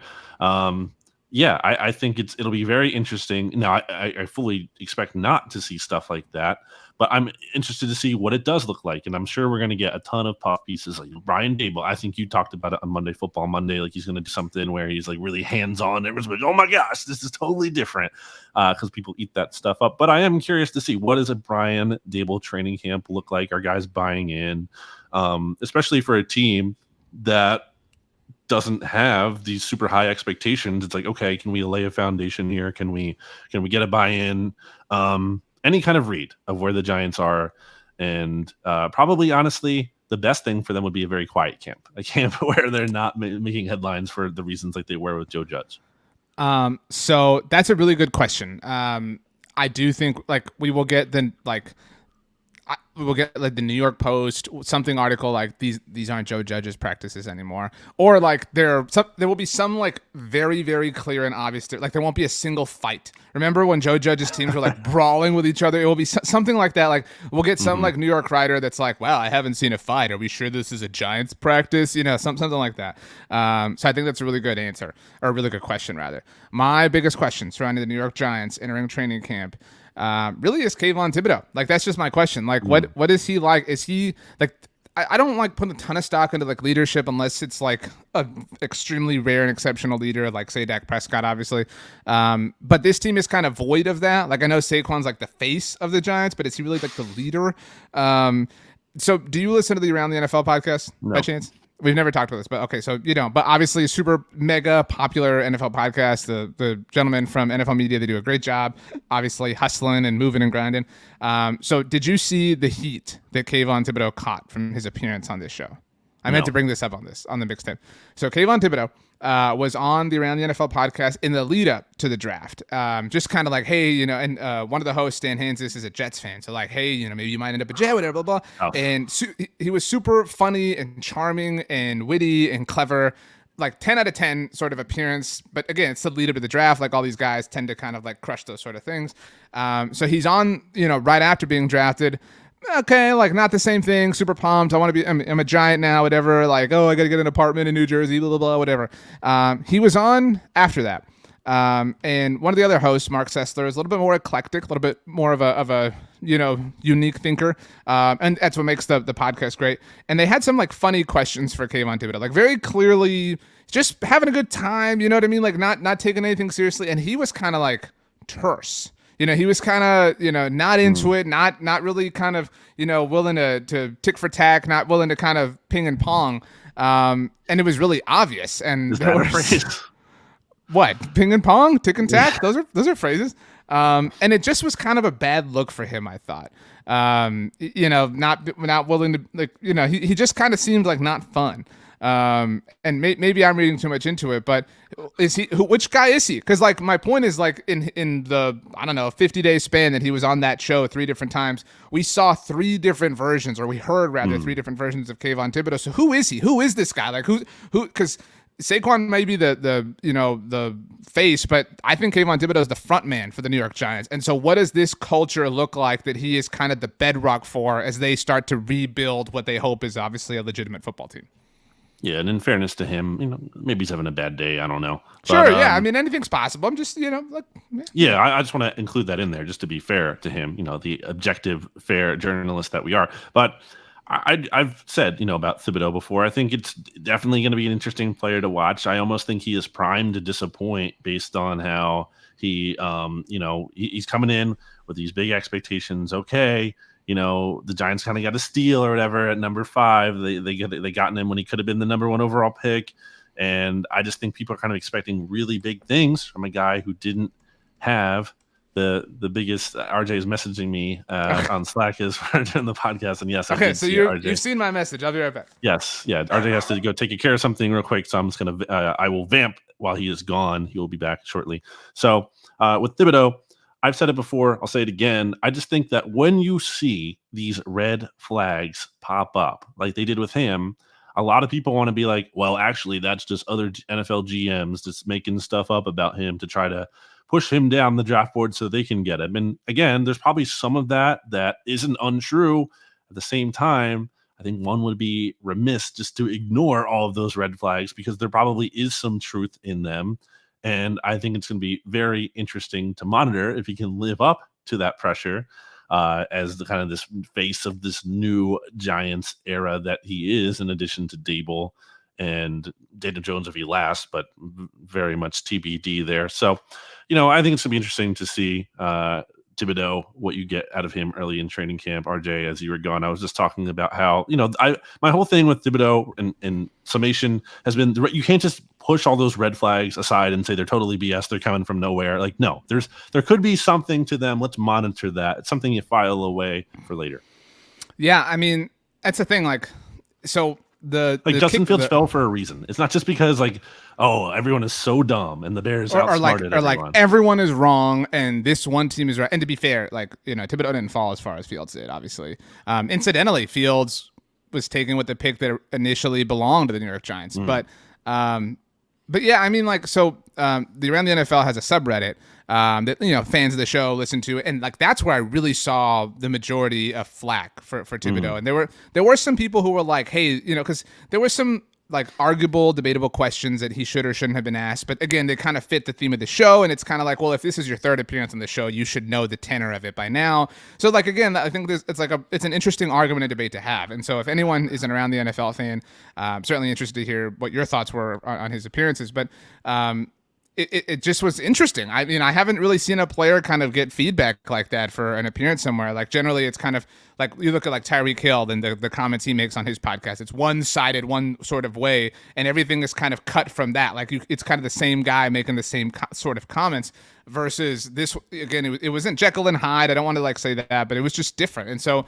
C: Yeah, I think it'll be very interesting. Now, I fully expect not to see stuff like that, but I'm interested to see what it does look like. And I'm sure we're going to get a ton of puff pieces like Brian Daboll. I think you talked about it on Monday Football Monday, like he's going to do something where he's like really hands-on. Everyone's like, oh my gosh, this is totally different because people eat that stuff up. But I am curious to see, what does a Brian Daboll training camp look like? Are guys buying in, especially for a team that doesn't have these super high expectations? It's like, okay, can we lay a foundation here? Can we get a buy-in? Any kind of read of where the Giants are, and probably honestly, the best thing for them would be a very quiet camp, a camp where they're not making headlines for the reasons like they were with Joe Judge.
A: So that's a really good question. I do think we will get the the New York Post something article like these aren't Joe Judge's practices anymore, or like there will be some like very, very clear and obvious, like there won't be a single fight. Remember when Joe Judge's teams were like brawling with each other? It will be something like that. Like we'll get some like New York writer that's like, wow, I haven't seen a fight. Are we sure this is a Giants practice? Something like that. So I think that's a really good answer, or a really good question rather. My biggest question surrounding the New York Giants entering training camp really is Kayvon Thibodeau. Like that's just my question. Like what is he like? Is he like, I don't like putting a ton of stock into like leadership unless it's like an extremely rare and exceptional leader, like say Dak Prescott, obviously. But this team is kind of void of that. Like I know Saquon's like the face of the Giants, but is he really like the leader? So do you listen to the Around the NFL podcast by chance? We've never talked about this, but okay, so but obviously a super mega popular NFL podcast. The gentlemen from NFL Media, they do a great job, obviously hustling and moving and grinding. So did you see the heat that Kayvon Thibodeau caught from his appearance on this show? I meant to bring this up on the mixtape. So Kayvon Thibodeau was on the Around the NFL podcast in the lead up to the draft. Just kind of like, hey, and one of the hosts, Stan Hansis, is a Jets fan. So like, hey, maybe you might end up a Jet, whatever, blah, blah. Oh. And he was super funny and charming and witty and clever, like 10 out of 10 sort of appearance. But again, it's the lead up to the draft. Like all these guys tend to kind of like crush those sort of things. So he's on, right after being drafted. Okay, like not the same thing. Super pumped. I'm a Giant now, whatever. Like, oh, I got to get an apartment in New Jersey, blah, blah, blah, whatever. He was on after that. And one of the other hosts, Mark Sessler, is a little bit more eclectic, a little bit more of a unique thinker. And that's what makes the podcast great. And they had some like funny questions for Kayvon Thibodeau, like very clearly just having a good time. You know what I mean? Like not taking anything seriously. And he was kind of like terse. He was kind of, not into it, not really kind of, willing to tick for tack, not willing to kind of ping and pong. And it was really obvious. And
C: is that a phrase?
A: What? Ping and pong? Tick and tack? Those are phrases. And it just was kind of a bad look for him, I thought. Not willing to, like, he just kind of seemed like not fun.
B: And maybe I'm reading too much into it, but which guy is he? Because like my point is like in the, I don't know, 50-day span that he was on that show 3 different times, we saw 3 different versions, or we heard rather 3 different versions of Kayvon Thibodeau. So who is he? Who is this guy? Like who? Because Saquon may be the face, but I think Kayvon Thibodeau is the front man for the New York Giants. And so what does this culture look like that he is kind of the bedrock for as they start to rebuild what they hope is obviously a legitimate football team?
C: Yeah, and in fairness to him, maybe he's having a bad day. I don't know.
B: Sure, yeah. I mean, anything's possible. I'm just, like...
C: Yeah, I just want to include that in there just to be fair to him, the objective, fair journalist that we are. But I've said, about Thibodeau before. I think it's definitely going to be an interesting player to watch. I almost think he is primed to disappoint based on how he, he's coming in with these big expectations. Okay, the Giants kind of got a steal or whatever at number 5. They gotten him when he could have been the number 1 overall pick. And I just think people are kind of expecting really big things from a guy who didn't have the biggest. RJ is messaging me on Slack is during the podcast, and yes,
B: okay. So you've seen my message. I'll be right back.
C: Yes, yeah. RJ has to go take care of something real quick, so I'm just gonna. I will vamp while he is gone. He will be back shortly. So with Thibodeau, I've said it before. I'll say it again. I just think that when you see these red flags pop up, like they did with him, a lot of people want to be like, well, actually, that's just other NFL GMs just making stuff up about him to try to push him down the draft board so they can get him. And again, there's probably some of that isn't untrue. At the same time, I think one would be remiss just to ignore all of those red flags because there probably is some truth in them. And I think it's going to be very interesting to monitor if he can live up to that pressure as the kind of this face of this new Giants era that he is, in addition to Dable and Daniel Jones if he lasts, but very much TBD there. So, I think it's going to be interesting to see Thibodeau, what you get out of him early in training camp. RJ, as you were gone, I was just talking about how, my whole thing with Thibodeau in summation has been, you can't just push all those red flags aside and say they're totally BS. They're coming from nowhere. Like, no, there could be something to them. Let's monitor that. It's something you file away for later.
B: Yeah. I mean, that's the thing. Like, so
C: Justin Fields fell for a reason. It's not just because everyone is so dumb and the Bears outsmarted everyone.
B: Everyone is wrong and this one team is right. And to be fair, Thibodeau didn't fall as far as Fields did, obviously. Incidentally, Fields was taken with the pick that initially belonged to the New York Giants. But yeah, I mean, the Around the NFL has a subreddit that fans of the show listen to, and that's where I really saw the majority of flack for Thibodeau. And there were some people who were like, hey, because there were some arguable, debatable questions that he should or shouldn't have been asked. But again, they kind of fit the theme of the show, and it's kind of like, well, if this is your 3rd appearance on the show, you should know the tenor of it by now. So again, I think it's an interesting argument and debate to have. And so if anyone is an Around the NFL fan, I'm certainly interested to hear what your thoughts were on his appearances. But it just was interesting. I mean, I haven't really seen a player kind of get feedback like that for an appearance somewhere. Generally, it's kind of like you look at Tyreek Hill and the comments he makes on his podcast. It's one-sided, one sort of way, and everything is kind of cut from that. It's kind of the same guy making the same sort of comments versus this. Again, it wasn't Jekyll and Hyde. I don't want to say that, but it was just different. And so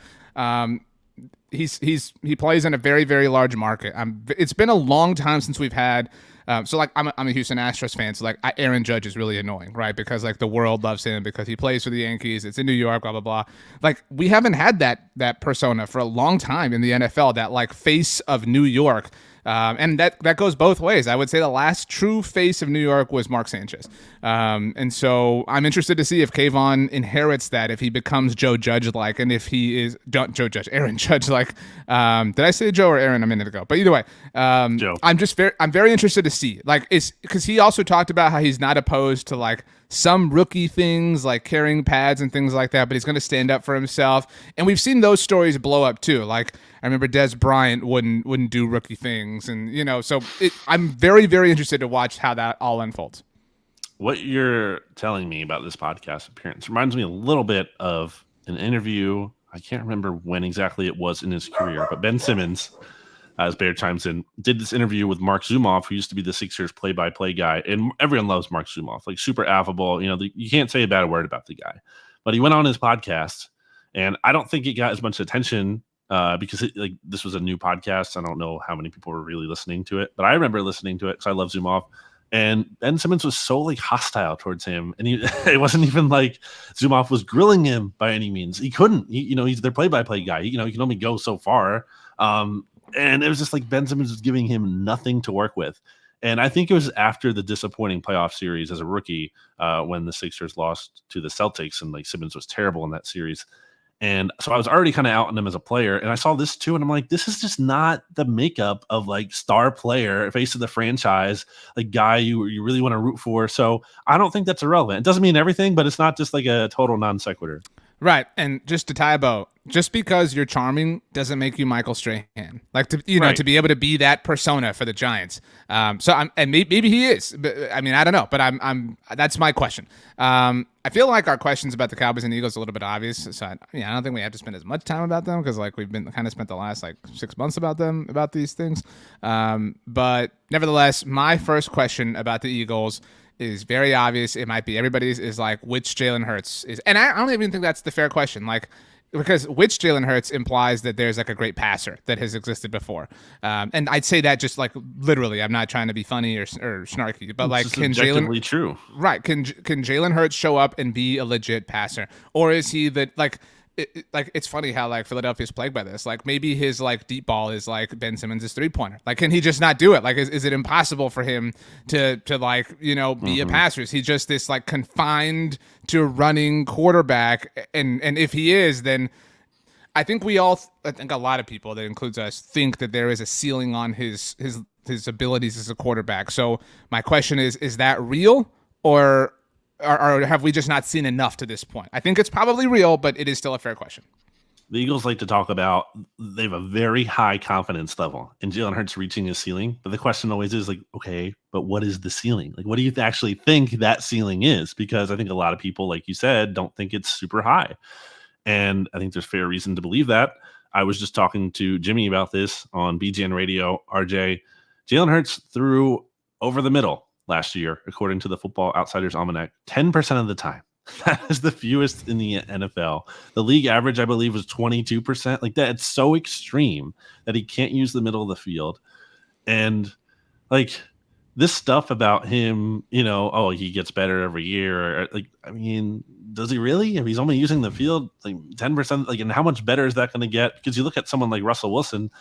B: he plays in a very, very large market. It's been a long time since we've had. I'm a Houston Astros fan, so Aaron Judge is really annoying, right? Because the world loves him because he plays for the Yankees. It's in New York, blah blah blah. We haven't had that persona for a long time in the NFL. That face of New York. And that goes both ways. I would say the last true face of New York was Mark Sanchez. And so I'm interested to see if Kayvon inherits that, if he becomes Joe Judge-like, and if he is Aaron Judge-like. Did I say Joe or Aaron a minute ago? But either way,
C: Joe.
B: I'm very interested to see, because he also talked about how he's not opposed to some rookie things like carrying pads and things like that, but he's going to stand up for himself. And we've seen those stories blow up too. I remember Des Bryant wouldn't do rookie things, and so I'm very, very interested to watch how that all unfolds.
C: What you're telling me about this podcast appearance reminds me a little bit of an interview. I can't remember when exactly it was in his career, but Ben Simmons, as Bear chimes in, did this interview with Mark Zumoff, who used to be the Sixers play-by-play guy, and everyone loves Mark Zumoff, super affable. You can't say a bad word about the guy, but he went on his podcast, and I don't think it got as much attention because like this was a new podcast. I don't know how many people were really listening to it, but I remember listening to it because I love Zoom Off. And Ben Simmons was so like hostile towards him, and it wasn't even like Zoom Off was grilling him by any means. He couldn't. He's their play-by-play guy. He can only go so far. And it was just like Ben Simmons was giving him nothing to work with. And I think it was after the disappointing playoff series as a rookie when the Sixers lost to the Celtics, and like Simmons was terrible in that series. And so I was already kind of out on him as a player. And I saw this too. And I'm like, this is just not the makeup of like star player, face of the franchise, like guy you really want to root for. So I don't think that's irrelevant. It doesn't mean everything, but it's not just like a total non sequitur.
A: Right. And just to tie a bow, just because you're charming doesn't make you Michael Strahan. Like, to to be able to be that persona for the Giants. Maybe he is. But, I mean, I don't know. But I'm that's my question. I feel like our questions about the Cowboys and Eagles are a little bit obvious. So I don't think we have to spend as much time about them because like we've been kind of spent the last like 6 months about these things. But nevertheless, my first question about the Eagles is very obvious. It might be everybody's is like which Jalen Hurts is, and I don't even think that's the fair question. Like, because which Jalen Hurts implies that there's like a great passer that has existed before, and I'd say that just like literally. I'm not trying to be funny or snarky, but like, can Jalen
C: true?
A: Right? Can Jalen Hurts show up and be a legit passer, or is he that like? It's funny how like Philadelphia's plagued by this. Like maybe his like deep ball is like Ben Simmons' 3-pointer. Like, can he just not do it? Like, is it impossible for him to like be a passer? Is he just this like confined to running quarterback? And if he is, then I think I think a lot of people, that includes us, think that there is a ceiling on his abilities as a quarterback. So my question is that real, or have we just not seen enough to this point? I think it's probably real, but it is still a fair question.
C: The Eagles like to talk about they have a very high confidence level in Jalen Hurts reaching his ceiling. But the question always is like, okay, but what is the ceiling? Like, what do you actually think that ceiling is? Because I think a lot of people, like you said, don't think it's super high. And I think there's fair reason to believe that. I was just talking to Jimmy about this on BGN Radio. RJ, Jalen Hurts threw over the middle last year, according to the Football Outsiders Almanac, 10% of the time. That is the fewest in the NFL. The league average, I believe, was 22%. Like that, it's so extreme that he can't use the middle of the field. And like this stuff about him, he gets better every year. Like, I mean, does he really? If he's only using the field like 10%, like, and how much better is that going to get? Because you look at someone like Russell Wilson,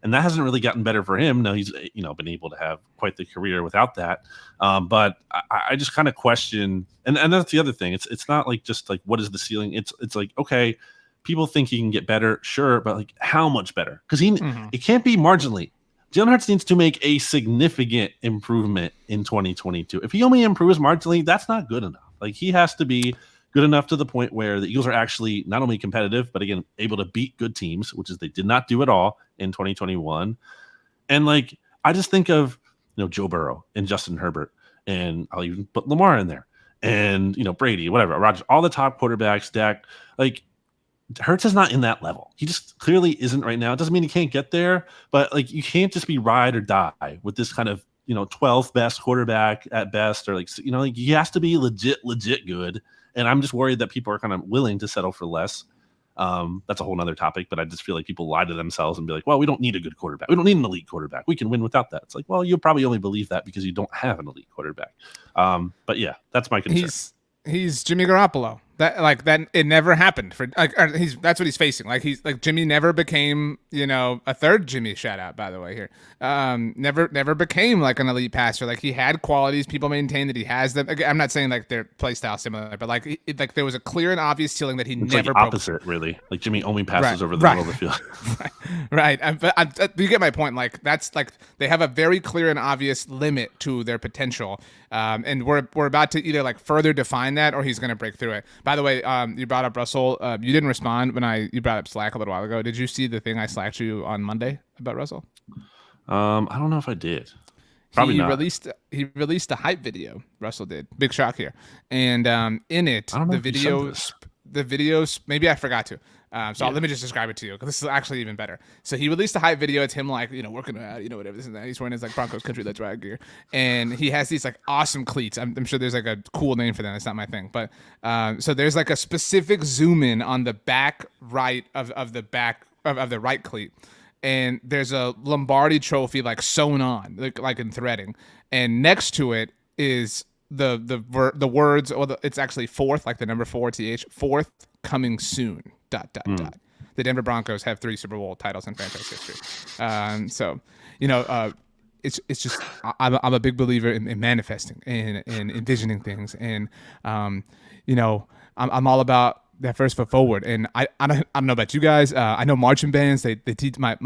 C: and that hasn't really gotten better for him. No, he's been able to have quite the career without that. But I just kind of question, and that's the other thing. It's not like just like what is the ceiling. It's like, okay, people think he can get better, sure, but like how much better? Because it can't be marginally. Jalen Hurts needs to make a significant improvement in 2022. If he only improves marginally, that's not good enough. Like he has to be good enough to the point where the Eagles are actually not only competitive, but again, able to beat good teams, which is they did not do at all in 2021. And like, I just think of, Joe Burrow and Justin Herbert, and I'll even put Lamar in there, and, Brady, whatever, Rodgers, all the top quarterbacks, Dak, like Hurts is not in that level. He just clearly isn't right now. It doesn't mean he can't get there, but like, you can't just be ride or die with this kind of, 12th best quarterback at best, or like, he has to be legit good. And I'm just worried that people are kind of willing to settle for less. That's a whole nother topic, but I just feel like people lie to themselves and be like, well, we don't need a good quarterback. We don't need an elite quarterback. We can win without that. It's like, well, you'll probably only believe that because you don't have an elite quarterback. But yeah, that's my concern.
A: He's Jimmy Garoppolo. That it never happened for that's what he's facing. Like he's like Jimmy never became, a third Jimmy, shout out by the way here. Never became like an elite passer. Like he had qualities, people maintain that he has them. I'm not saying like their play style similar, but like there was a clear and obvious ceiling that he
C: it's
A: never
C: like opposite broke. Really. Like Jimmy only passes over the middle of the field.
A: Right. But you get my point. Like that's like they have a very clear and obvious limit to their potential. And we're about to either like further define that or he's going to break through it. By the way, you brought up Russell. You didn't respond when you brought up Slack a little while ago. Did you see the thing I slacked you on Monday about Russell?
C: I don't know if I did. Probably not.
A: He released a hype video. Russell did. Big shock here. And in it, the videos. Maybe I forgot to. Let me just describe it to you because this is actually even better. So he released a hype video. It's him like, working out, whatever this and that. He's wearing his like Broncos country let's ride gear. And he has these like awesome cleats. I'm sure there's like a cool name for them. It's not my thing. But so there's like a specific zoom in on the back right of the back of the right cleat, and there's a Lombardi trophy like sewn on, like in threading, and next to it is the words, or it's actually fourth, like the number 4th, fourth coming soon. ... The Denver Broncos have 3 Super Bowl titles in franchise history. So, it's just I'm a big believer in manifesting and envisioning things, and I'm all about that first foot forward. And I don't know about you guys. I know marching bands. They teach my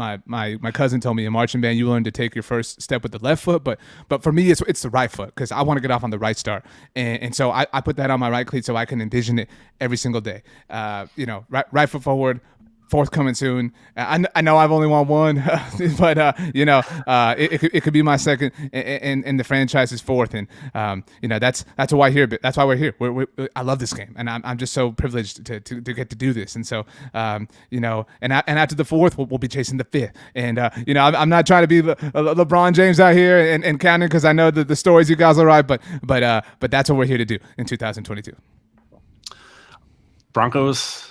A: cousin told me in marching band you learn to take your first step with the left foot, but for me it's the right foot, because I want to get off on the right start, and so I put that on my right cleat so I can envision it every single day. Right foot forward. Fourth coming soon. I know I've only won one, but it could be my second, and the franchise is fourth, and that's why that's why we're here. I love this game, and I'm just so privileged to get to do this, and so and after the fourth, we'll be chasing the fifth, and I'm not trying to be LeBron James out here and counting, because I know that the stories you guys will write, but that's what we're here to do in 2022.
C: Broncos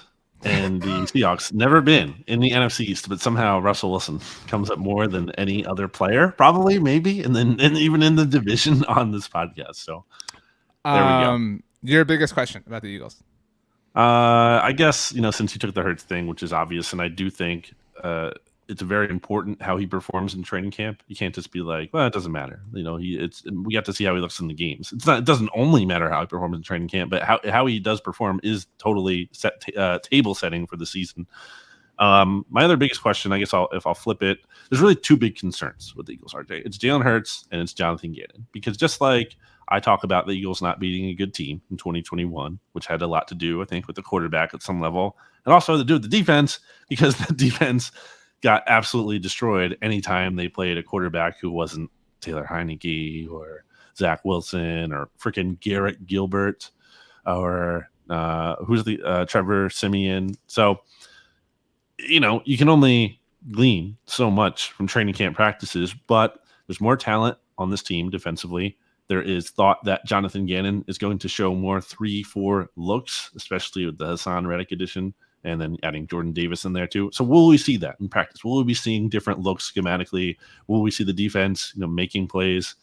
C: and the Seahawks never been in the NFC East, but somehow Russell Wilson comes up more than any other player, probably, maybe, and even in the division on this podcast. So there we go.
A: Your biggest question about the Eagles?
C: I guess, since you took the Hurts thing, which is obvious, and I do think it's very important how he performs in training camp. You can't just be like, well, it doesn't matter. We got to see how he looks in the games. It doesn't only matter how he performs in training camp, but how he does perform is totally set table setting for the season. My other biggest question, I guess if I'll flip it, there's really 2 big concerns with the Eagles, RJ. It's Jalen Hurts and it's Jonathan Gannon, because just like I talk about the Eagles not beating a good team in 2021, which had a lot to do, I think, with the quarterback at some level, and also to do with the defense, because the defense got absolutely destroyed anytime they played a quarterback who wasn't Taylor Heineke or Zach Wilson or freaking Garrett Gilbert or who's the Trevor Siemian. So, you can only glean so much from training camp practices, but there's more talent on this team defensively. There is thought that Jonathan Gannon is going to show more 3-4 looks, especially with the Hassan Reddick edition, and then adding Jordan Davis in there too. So will we see that in practice? Will we be seeing different looks schematically? Will we see the defense, making plays,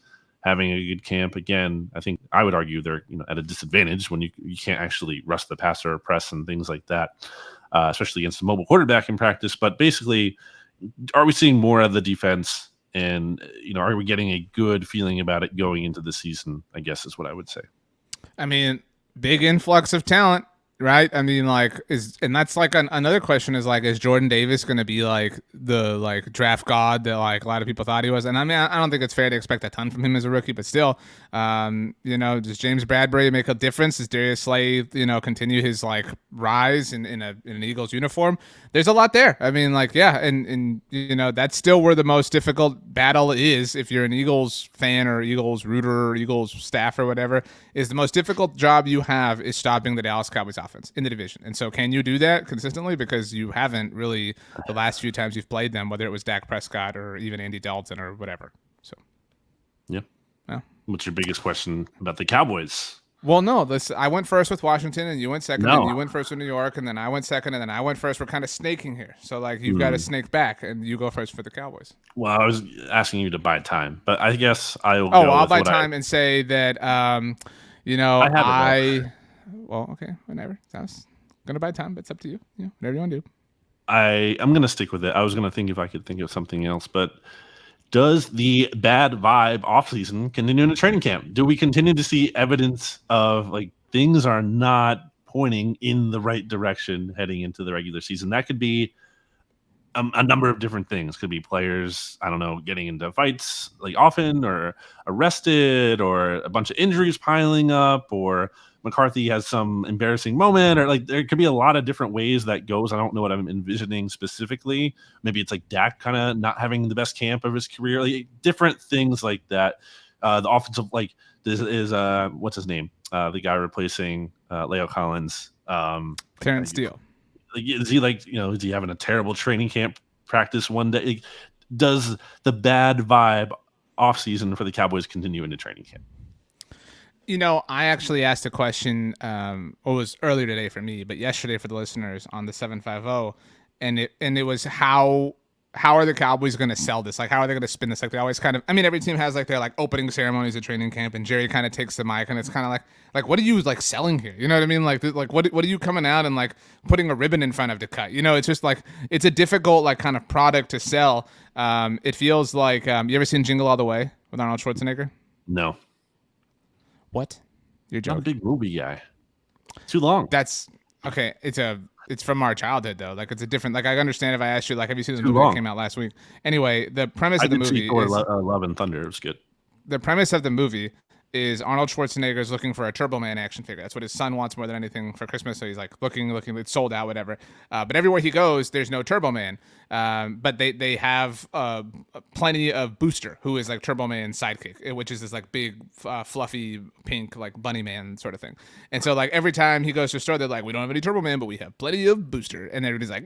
C: having a good camp? Again, I think I would argue they're at a disadvantage when you can't actually rush the passer or press and things like that, especially against a mobile quarterback in practice. But basically, are we seeing more of the defense? And are we getting a good feeling about it going into the season? I guess is what I would say.
A: I mean, big influx of talent. Right. I mean, and that's another question is is Jordan Davis going to be the draft god that a lot of people thought he was? And I mean, I don't think it's fair to expect a ton from him as a rookie, but still, does James Bradbury make a difference? Does Darius Slay, continue his rise in an Eagles uniform? There's a lot there. I mean, and that's still where the most difficult battle is. If you're an Eagles fan or Eagles rooter or Eagles staff or whatever, is the most difficult job you have is stopping the Dallas Cowboys offense in the division. And so can you do that consistently? Because you haven't really the last few times you've played them, whether it was Dak Prescott or even Andy Dalton or whatever. So
C: yeah. What's your biggest question about the Cowboys?
A: Well, no, I went first with Washington, and you went second, and you went first with New York, and then I went second, and then I went first. We're kind of snaking here. So you've got to snake back, and you go first for the Cowboys.
C: Well, I was asking you to buy time, but I guess I'll
A: buy time and say that well, okay, whatever. I was gonna buy time, but it's up to you. Whatever you want to do.
C: I'm gonna stick with it. I was gonna think if I could think of something else, but does the bad vibe offseason continue in the training camp? Do we continue to see evidence of things are not pointing in the right direction heading into the regular season? That could be a number of different things. Could be players, I don't know, getting into fights often, or arrested, or a bunch of injuries piling up, or McCarthy has some embarrassing moment, or there could be a lot of different ways that goes. I don't know what I'm envisioning specifically. Maybe it's Dak kind of not having the best camp of his career, different things like that. The offensive, this is what's his name? The guy replacing Leo Collins.
A: Terrence Steele.
C: Is he is he having a terrible training camp practice one day? Does the bad vibe offseason for the Cowboys continue into training camp?
A: I actually asked a question, it was earlier today for me, but yesterday for the listeners on the 750, and it was how are the Cowboys going to sell this? Like, how are they going to spin this? Like, they always kind of, I mean, every team has like their like opening ceremonies at training camp, and Jerry kind of takes the mic, and it's kind of like, what are you like selling here? You know what I mean? Like what are you coming out and like putting a ribbon in front of to cut? You know, it's just like, it's a difficult like kind of product to sell. It feels like, you ever seen Jingle All the Way with Arnold Schwarzenegger?
C: No.
A: What? You're
C: Not a
A: joking?
C: big movie guy. Too long.
A: That's okay. It's from our childhood though. Like, it's a different. Like, I understand if I asked you, like, have you seen the
C: Too
A: movie
C: long.
A: that came out last week? Anyway, the premise
C: I
A: of the
C: did see
A: movie
C: Thor:
A: is
C: Love and Thunder. It was good.
A: the premise of the movie is Arnold Schwarzenegger is looking for a Turbo Man action figure. That's what his son wants more than anything for Christmas. So he's like looking. It's sold out, whatever. But everywhere he goes, there's no Turbo Man. But they have plenty of Booster, who is like Turbo Man's sidekick, which is this like big, fluffy, pink, like bunny man sort of thing. And so like every time he goes to a store, they're like, we don't have any Turbo Man, but we have plenty of Booster. And everybody's like,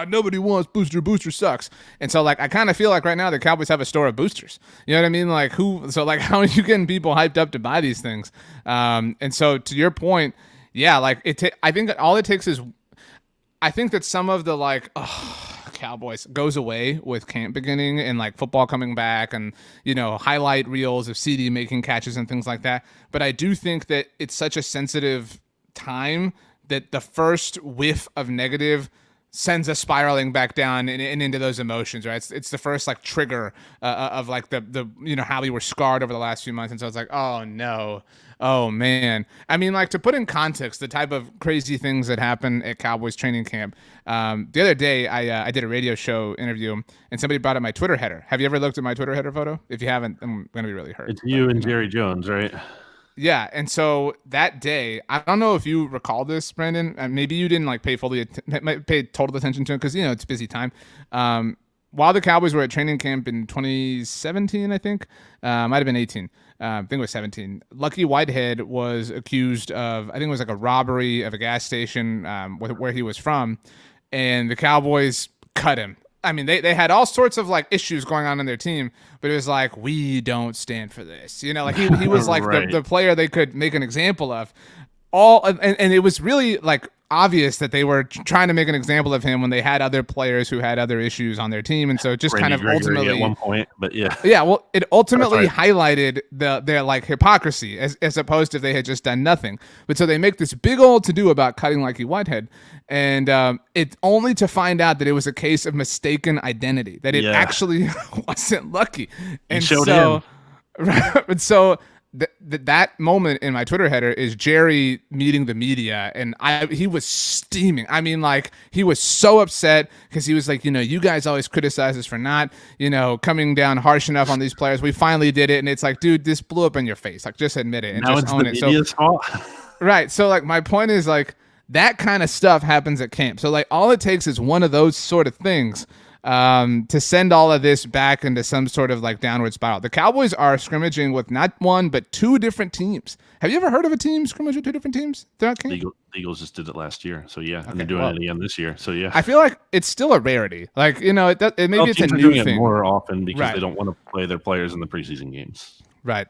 A: nobody wants Booster. Booster sucks. And so like I kind of feel like right now the Cowboys have a store of boosters. You know what I mean? Like how are you getting people hyped up to buy these things? And so to your point, yeah, like I think that all it takes is, I think that some of the like, Cowboys goes away with camp beginning and like football coming back and, you know, highlight reels of CD making catches and things like that. But I do think that it's such a sensitive time that the first whiff of negative sends us spiraling back down and into those emotions, right? It's the first like trigger of like the you know, how we were scarred over the last few months. And so it's like, oh no, oh man. I mean, like, to put in context the type of crazy things that happen at Cowboys training camp. The other day I did a radio show interview and somebody brought up my Twitter header. Have you ever looked at my Twitter header photo? If you haven't, I'm going to be really hurt.
C: It's you and Jerry Jones, right?
A: Yeah, and so that day, I don't know if you recall this, Brandon. Maybe you didn't like pay total attention to it because, you know, it's busy time. While the Cowboys were at training camp in 2017, I think, might have been 18. I think it was 17. Lucky Whitehead was accused of, I think it was like a robbery of a gas station where he was from, and the Cowboys cut him. I mean, they had all sorts of like issues going on in their team, but it was like, we don't stand for this. You know, like he was like
C: Right.
A: the player they could make an example of. And it was really like obvious that they were trying to make an example of him when they had other players who had other issues on their team. And so it just
C: Randy
A: kind of
C: Gregory
A: ultimately
C: at one point, but yeah.
A: Yeah, well, it ultimately
C: That's right.
A: highlighted their like hypocrisy as opposed to if they had just done nothing. But so they make this big old to do about cutting Lucky Whitehead, and it's only to find out that it was a case of mistaken identity, that it
C: Yeah.
A: actually wasn't Lucky. And
C: showed
A: so,
C: him.
A: and so that moment in my Twitter header is Jerry meeting the media, and he was steaming. I mean, like, he was so upset because he was like, you know, you guys always criticize us for not, you know, coming down harsh enough on these players. We finally did it, and it's like, dude, this blew up in your face. Like, just admit it and
C: Now
A: just
C: it's
A: own
C: the
A: it.
C: media's fault.
A: Right. So like my point is like that kind of stuff happens at camp. So like all it takes is one of those sort of things to send all of this back into some sort of like downward spiral. The Cowboys are scrimmaging with not one but two different teams. Have you ever heard of a team scrimmage with two different teams throughout camp?
C: The Eagles just did it last year, so yeah,
A: Okay,
C: and they're doing
A: well,
C: it again this year, so yeah.
A: I feel like it's still a rarity. Like, you know, maybe
C: Well,
A: it's a
C: teams are
A: new
C: doing
A: thing.
C: it more often because
A: Right.
C: they don't want to play their players in the preseason games.
A: Right.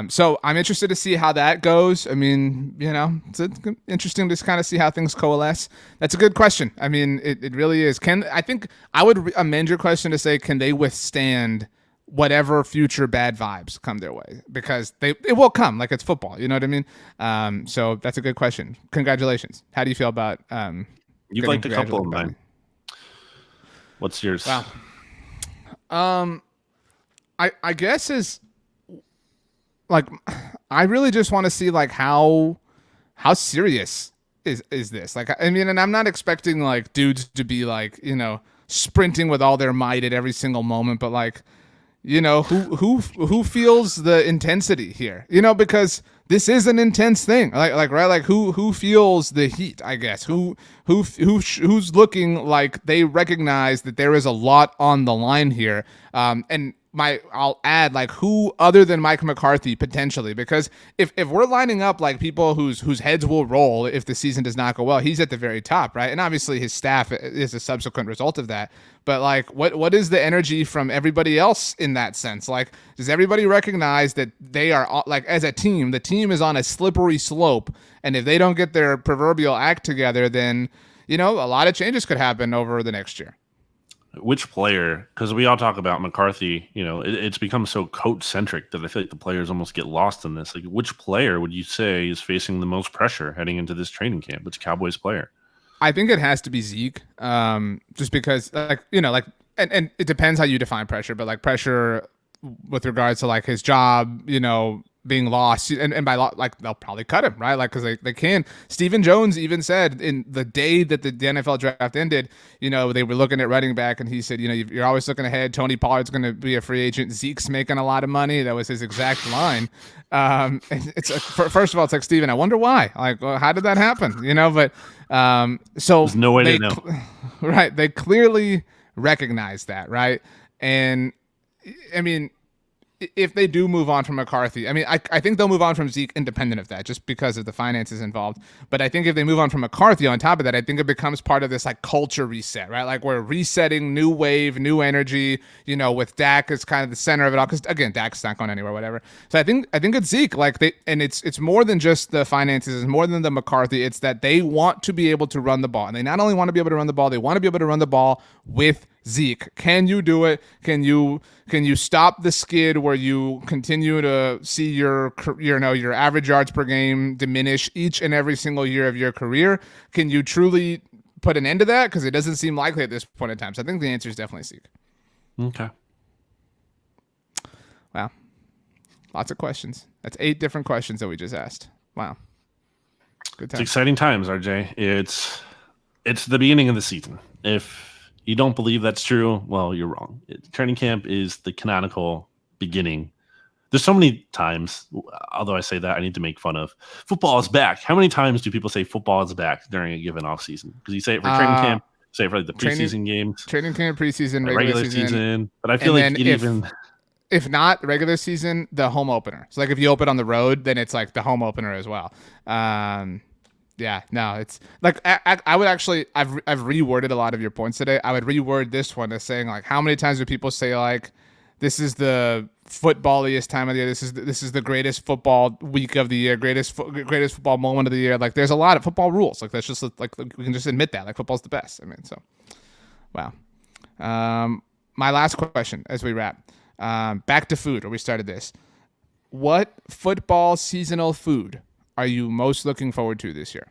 A: So I'm interested to see how that goes. I mean, you know, it's interesting to just kind of see how things coalesce. That's a good question. I mean, it really is. I think I would amend your question to say, can they withstand whatever future bad vibes come their way? Because it will come. Like, it's football. You know what I mean? So that's a good question. Congratulations. How do you feel about
C: You've
A: getting
C: liked a couple of
A: congratulated
C: mine. What's yours?
A: Wow. I guess is like, I really just want to see like how serious is this? Like, I mean, and I'm not expecting like dudes to be like, you know, sprinting with all their might at every single moment, but like, you know, who feels the intensity here? You know, because this is an intense thing. Like right, like who feels the heat? I guess who's looking like they recognize that there is a lot on the line here. And I'll add, like, who other than Mike McCarthy potentially, because if we're lining up like people whose heads will roll if the season does not go well, he's at the very top, right? And obviously his staff is a subsequent result of that. But like, what is the energy from everybody else in that sense? Like, does everybody recognize that they are, like, as a team, the team is on a slippery slope, and if they don't get their proverbial act together, then,
B: a lot of changes could happen over the next year.
C: Which player, because we all talk about McCarthy, it's become so coach centric that I feel like the players almost get lost in this. Like, which player would you say is facing the most pressure heading into this training camp? Which Cowboys player?
B: I think it has to be Zeke, just because, and it depends how you define pressure, but like pressure with regards to like his job, being lost, and by like they'll probably cut him, right? Like, because they can. Stephen Jones even said in the day that the NFL draft ended, they were looking at running back, and he said, you're always looking ahead. Tony Pollard's going to be a free agent. Zeke's making a lot of money. That was his exact line. And it's first of all, it's like, Stephen, I wonder why. Like, well, how did that happen? But so
C: there's no way to know,
B: right? They clearly recognize that, right? And I mean, if they do move on from McCarthy, I think they'll move on from Zeke independent of that, just because of the finances involved. But I think if they move on from McCarthy on top of that, I think it becomes part of this like culture reset, right? Like, we're resetting, new wave, new energy, with Dak as kind of the center of it all. Because again, Dak's not going anywhere, whatever. So I think it's Zeke, and it's more than just the finances, it's more than the McCarthy. It's that they want to be able to run the ball, and they not only want to be able to run the ball, they want to be able to run the ball with Zeke. Can you do it? Can you stop the skid where you continue to see your average yards per game diminish each and every single year of your career? Can you truly put an end to that? Because it doesn't seem likely at this point in time. So I think the answer is definitely Zeke.
C: Okay.
B: Wow. Lots of questions. That's 8 different questions that we just asked. Wow. Good time.
C: It's exciting times, RJ. It's the beginning of the season. If you don't believe that's true, well, you're wrong. Training camp is the canonical beginning. There's so many times, although I say that, I need to make fun of football is back. How many times do people say football is back during a given offseason? Because you say it for training camp, say it for like the preseason games.
B: Training camp, preseason,
C: regular season. But I feel like
B: if not regular season, the home opener. So like if you open on the road, then it's like the home opener as well. Yeah, no, it's like I would actually I've reworded a lot of your points today. I would reword this one as saying like, how many times do people say like, this is the footballiest time of the year. This is the greatest football week of the year. Greatest football moment of the year. Like, there's a lot of football rules. Like, that's just like we can just admit that. Like, football's the best. So, wow. My last question as we wrap. Back to food, where we started this. What football seasonal food are you most looking forward to this year?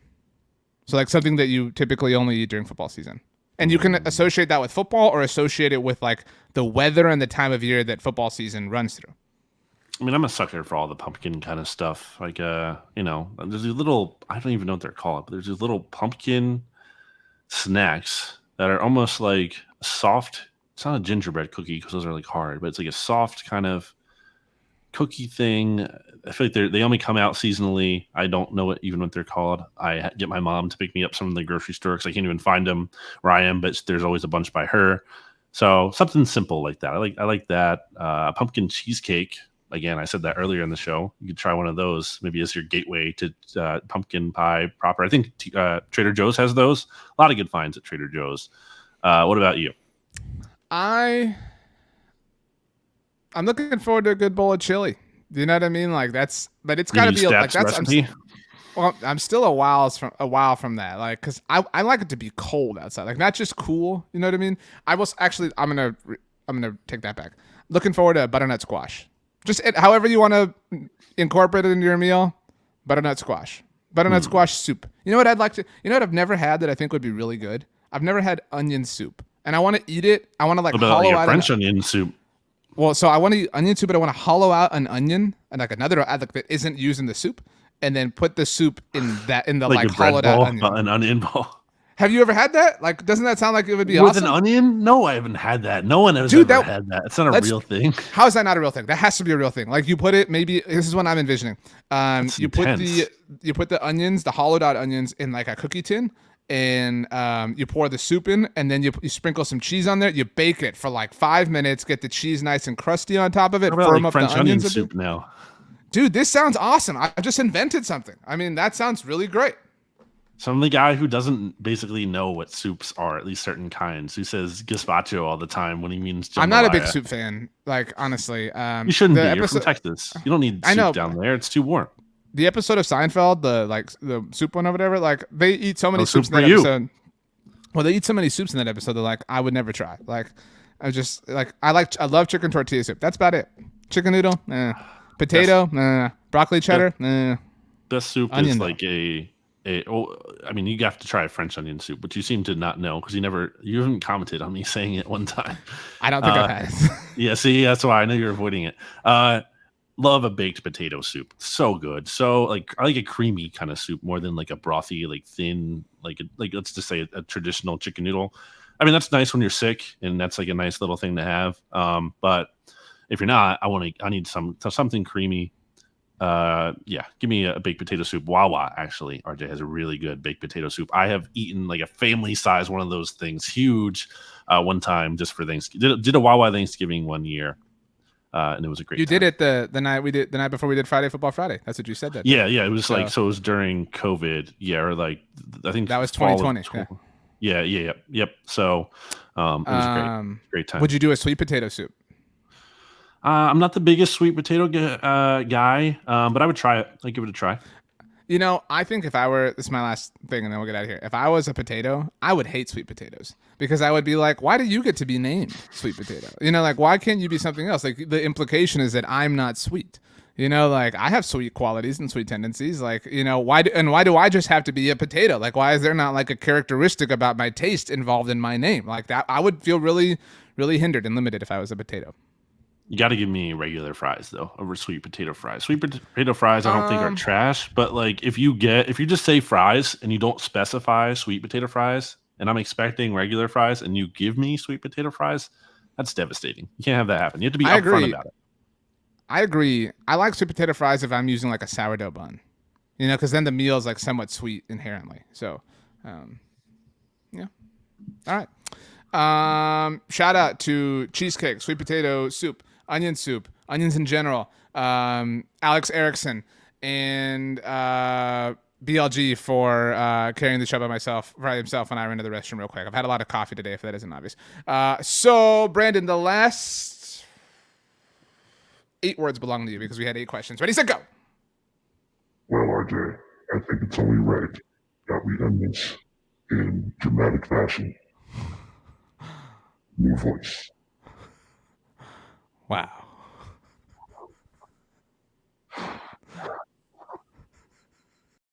B: So like something that you typically only eat during football season. And you can associate that with football or associate it with like the weather and the time of year that football season runs through.
C: I'm a sucker for all the pumpkin kind of stuff. Like, there's these little, I don't even know what they're called, but there's these little pumpkin snacks that are almost like soft. It's not a gingerbread cookie because those are like hard, but it's like a soft kind of cookie thing. I feel like they only come out seasonally. I don't know what they're called. I get my mom to pick me up some in the grocery store because I can't even find them where I am, but there's always a bunch by her. So something simple like that. I like that. Pumpkin cheesecake. Again, I said that earlier in the show. You could try one of those maybe as your gateway to pumpkin pie proper. I think Trader Joe's has those. A lot of good finds at Trader Joe's. What about you?
B: I'm looking forward to a good bowl of chili. Do you know what I mean? Like but it's got to be like that's. I'm still a while from that. Like, cause I like it to be cold outside, like not just cool. You know what I mean? I'm gonna take that back. Looking forward to butternut squash. Just however you want to incorporate it into your meal. Butternut squash soup. You know what I'd like to? You know what I've never had that I think would be really good? I've never had onion soup, and I want to eat it. I want to hollow out
C: French onion soup.
B: Well, so I want to eat onion soup, but I want to hollow out an onion and like another that isn't used in the soup, and then put the soup in the hollowed out onion.
C: An onion ball.
B: Have you ever had that? Like, doesn't that sound like it would be
C: with
B: awesome?
C: An onion? No, I haven't had that. No one has ever had that. It's not a real thing.
B: How is that not a real thing? That has to be a real thing. Like, you put it, maybe this is what I'm envisioning. You put the onions, the hollowed out onions, in like a cookie tin, and you pour the soup in, and then you sprinkle some cheese on there. You bake it for like 5 minutes, get the cheese nice and crusty on top of it.
C: Firm up French the onions onion soup now.
B: Dude, this sounds awesome. I just invented something. I mean, that sounds really great.
C: So I'm the guy who doesn't basically know what soups are, at least certain kinds, who says gazpacho all the time when he means jambalaya.
B: I'm not a big soup fan, like, honestly.
C: You shouldn't be. You're from Texas. You don't need soup down there. It's too warm.
B: The episode of Seinfeld, the soup one or whatever, like, they eat so many soups
C: soup
B: in that episode.
A: Well, they eat so many soups in that episode. They're like, I would never try. Like, I love chicken tortilla soup. That's about it. Chicken noodle, potato, broccoli cheddar,
C: Best soup
A: onion,
C: is
A: though.
C: like I mean, you have to try French onion soup, but you seem to not know because you haven't commented on me saying it one time.
A: I don't think I've had it.
C: Yeah, see, that's why I know you're avoiding it. Love a baked potato soup. So good. So like I like a creamy kind of soup more than like a brothy, like thin, like let's just say a traditional chicken noodle. I mean, that's nice when you're sick, and that's like a nice little thing to have. But if you're not, I need something creamy. Give me a baked potato soup. Wawa, actually, RJ has a really good baked potato soup. I have eaten like a family size one of those things, huge, one time just for Thanksgiving. Did a Wawa Thanksgiving one year, and it was a great.
A: You
C: time.
A: did it the night before we did Friday Football Friday. That's what you said. That
C: yeah, it was like so. It was during COVID, or like I think
A: that was 2020.
C: Yep. So it was a great time.
A: Would you do a sweet potato soup?
C: I'm not the biggest sweet potato guy, but I would try it. I'd give it a try.
A: You know, I think if I were, this is my last thing and then we'll get out of here. If I was a potato, I would hate sweet potatoes because I would be like, why do you get to be named sweet potato? You know, like, why can't you be something else? Like, the implication is that I'm not sweet. You know, like, I have sweet qualities and sweet tendencies. Like, you know, why do I just have to be a potato? Like, why is there not like a characteristic about my taste involved in my name? Like that, I would feel really, really hindered and limited if I was a potato.
C: You got to give me regular fries though over sweet potato fries. Sweet potato fries, I don't think are trash, but like if you just say fries and you don't specify sweet potato fries, and I'm expecting regular fries, and you give me sweet potato fries, that's devastating. You can't have that happen. You have to be upfront about it.
A: I agree. I like sweet potato fries if I'm using like a sourdough bun, you know, because then the meal is like somewhat sweet inherently. So, yeah. All right. Shout out to cheesecake, sweet potato soup, onion soup, onions in general, Alex Erickson, and BLG for carrying the show by himself when I ran to the restroom real quick. I've had a lot of coffee today, if that isn't obvious. So, Brandon, the last 8 words belong to you because we had 8 questions. Ready, set, go.
D: Well, RJ, I think it's only right that we end this in dramatic fashion. New voice.
A: Wow.